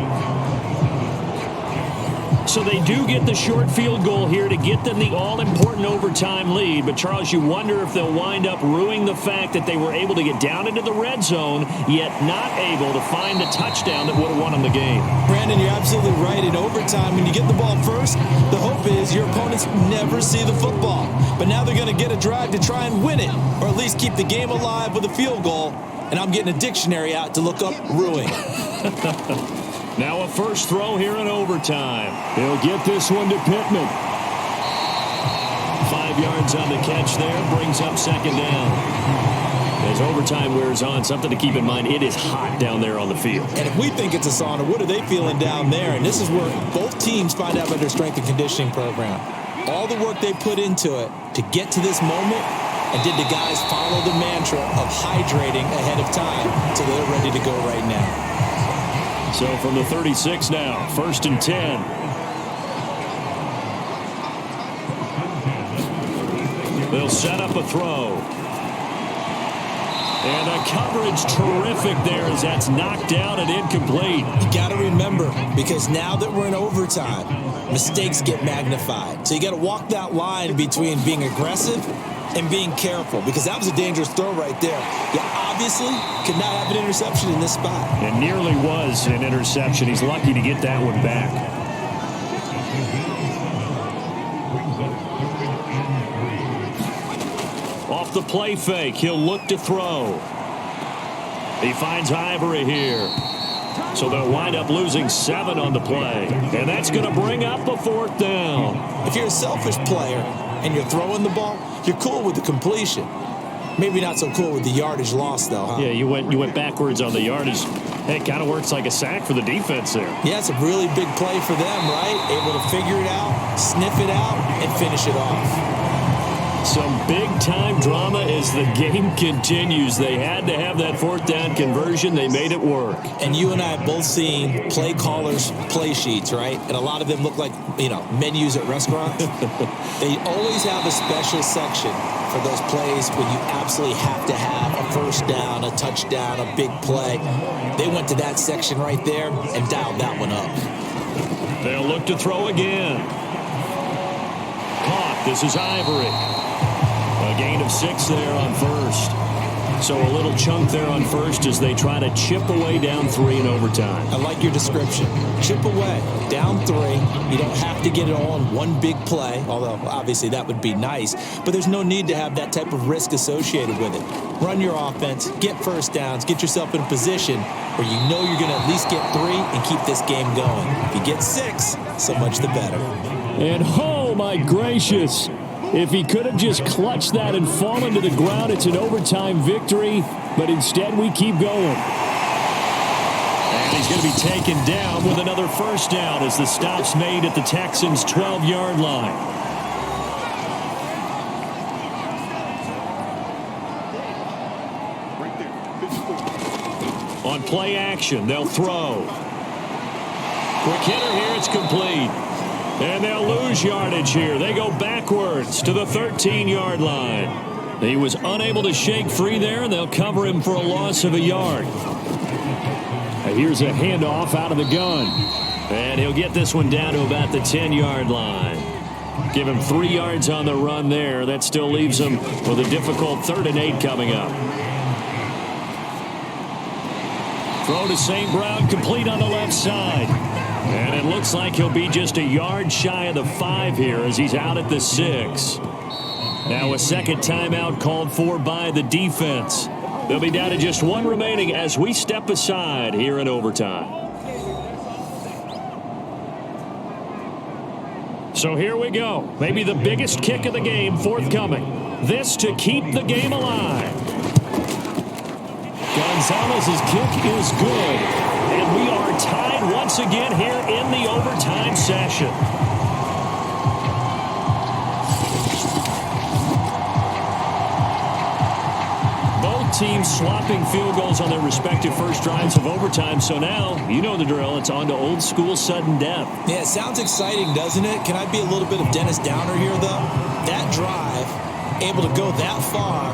So they do get the short field goal here to get them the all-important overtime lead. But, Charles, you wonder if they'll wind up ruining the fact that they were able to get down into the red zone, yet not able to find the touchdown that would have won them the game. Brandon, you're absolutely right. In overtime, when you get the ball first, the hope is your opponents never see the football. But now they're going to get a drive to try and win it, or at least keep the game alive with a field goal. And I'm getting a dictionary out to look up ruining. Now a first throw here in overtime. He'll get this one to Pittman. 5 yards on the catch there, brings up 2nd down. As overtime wears on, something to keep in mind, it is hot down there on the field. And if we think it's a sauna, what are they feeling down there? And this is where both teams find out about their strength and conditioning program. All the work they put into it to get to this moment, and did the guys follow the mantra of hydrating ahead of time so they're ready to go right now. So from the 36 now, 1st and 10. They'll set up a throw. And the coverage terrific there as that's knocked down and incomplete. You got to remember, because now that we're in overtime, mistakes get magnified. So you got to walk that line between being aggressive and being careful, because that was a dangerous throw right there. You obviously could not have an interception in this spot. It nearly was an interception. He's lucky to get that one back. Off the play fake, he'll look to throw. He finds Ivory here. So they'll wind up losing 7 on the play. And that's going to bring up a 4th down. If you're a selfish player and you're throwing the ball, you're cool with the completion. Maybe not so cool with the yardage loss, though, huh? Yeah, you went backwards on the yardage. Hey, it kind of works like a sack for the defense there. Yeah, it's a really big play for them, right? Able to figure it out, sniff it out, and finish it off. Some big-time drama as the game continues. They had to have that 4th down conversion. They made it work. And you and I have both seen play callers' play sheets, right? And a lot of them look like, menus at restaurants. They always have a special section for those plays when you absolutely have to have a first down, a touchdown, a big play. They went to that section right there and dialed that one up. They'll look to throw again. Caught. This is Ivory. A gain of 6 there on first. So a little chunk there on first as they try to chip away down 3 in overtime. I like your description. Chip away, down 3. You don't have to get it all in one big play, although obviously that would be nice. But there's no need to have that type of risk associated with it. Run your offense, get first downs, get yourself in a position where you know you're going to at least get 3 and keep this game going. If you get 6, so much the better. And oh my gracious, if he could have just clutched that and fallen to the ground, it's an overtime victory, but instead we keep going. And he's going to be taken down with another first down as the stop's made at the Texans' 12-yard line. On play action, they'll throw. Quick hitter here, it's complete. And they'll lose yardage here. They go backwards to the 13-yard line. He was unable to shake free there, and they'll cover him for a loss of a yard. Here's a handoff out of the gun. And he'll get this one down to about the 10-yard line. Give him 3 yards on the run there. That still leaves him with a difficult 3rd and 8 coming up. Throw to St. Brown, complete on the left side. And it looks like he'll be just a yard shy of the 5 here as he's out at the 6. Now a second timeout called for by the defense. They'll be down to just 1 remaining as we step aside here in overtime. So here we go. Maybe the biggest kick of the game forthcoming. This to keep the game alive. Gonzalez's kick is good. And we are tied once again here in the overtime session. Both teams swapping field goals on their respective first drives of overtime. So now, you know the drill. It's on to old school sudden death. Yeah, it sounds exciting, doesn't it? Can I be a little bit of Dennis Downer here, though? That drive, able to go that far,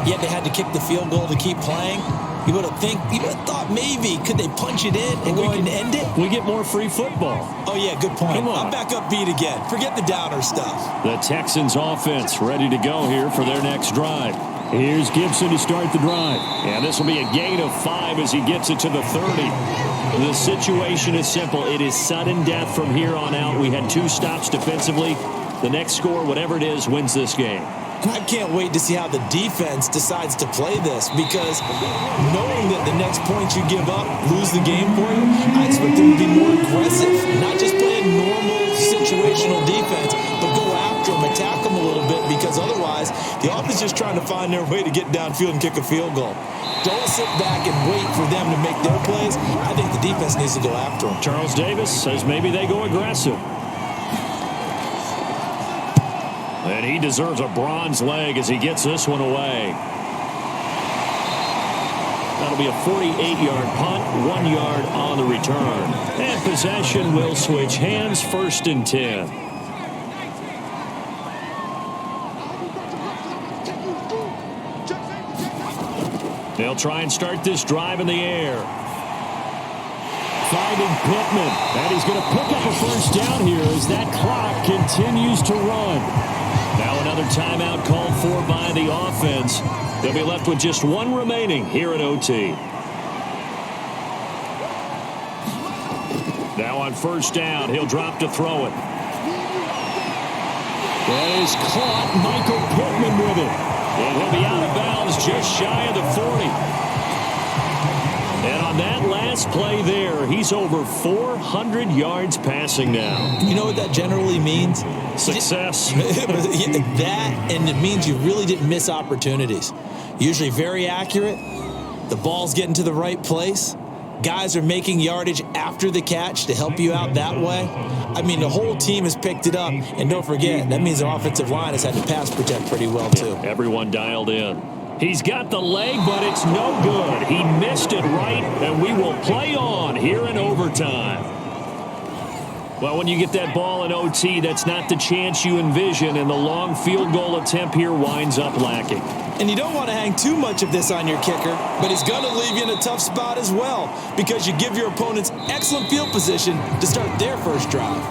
yet they had to kick the field goal to keep playing. You would have thought maybe could they punch it in and go ahead and end it? We get more free football. Oh, yeah, good point. Come on. I'm back up beat again. Forget the Downer stuff. The Texans offense ready to go here for their next drive. Here's Gibson to start the drive. And this will be a gain of 5 as he gets it to the 30. The situation is simple. It is sudden death from here on out. We had 2 stops defensively. The next score, whatever it is, wins this game. I can't wait to see how the defense decides to play this, because knowing that the next point you give up, lose the game for you, I expect them to be more aggressive, not just play a normal situational defense, but go after them, attack them a little bit, because otherwise the offense is just trying to find their way to get downfield and kick a field goal. Don't sit back and wait for them to make their plays. I think the defense needs to go after them. Charles Davis says maybe they go aggressive. And he deserves a bronze leg as he gets this one away. That'll be a 48-yard punt, 1 yard on the return. And possession will switch hands, 1st and 10. They'll try and start this drive in the air. Finding Pittman. And he's going to pick up a first down here as that clock continues to run. Now another timeout called for by the offense. They'll be left with just 1 remaining here at OT. Now on first down, he'll drop to throw it. That is caught. Michael Pittman with it. And he'll be out of bounds just shy of the 40. And on that last play there, he's over 400 yards passing now. You know what that generally means? Success. That, and it means you really didn't miss opportunities. Usually very accurate. The ball's getting to the right place. Guys are making yardage after the catch to help you out that way. I mean, the whole team has picked it up. And don't forget, that means the offensive line has had to pass protect pretty well, too. Yeah, everyone dialed in. He's got the leg, but it's no good. He missed it right, and we will play on here in overtime. Well, when you get that ball in OT, that's not the chance you envision, and the long field goal attempt here winds up lacking. And you don't want to hang too much of this on your kicker, but he's going to leave you in a tough spot as well, because you give your opponents excellent field position to start their first drive.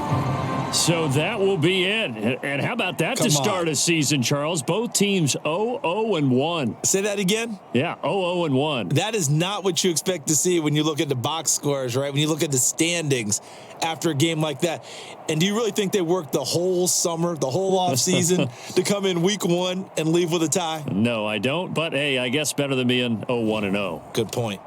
So that will be it. And how about that to start a season, Charles? Both teams 0-0-1. Say that again? Yeah, 0-0-1. That is not what you expect to see when you look at the box scores, right? When you look at the standings after a game like that. And do you really think they worked the whole summer, the whole offseason to come in week 1 and leave with a tie? No, I don't. But, hey, I guess better than being 0-1-0. Good point.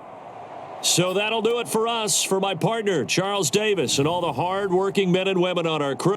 So that'll do it for us. For my partner, Charles Davis, and all the hard-working men and women on our crew.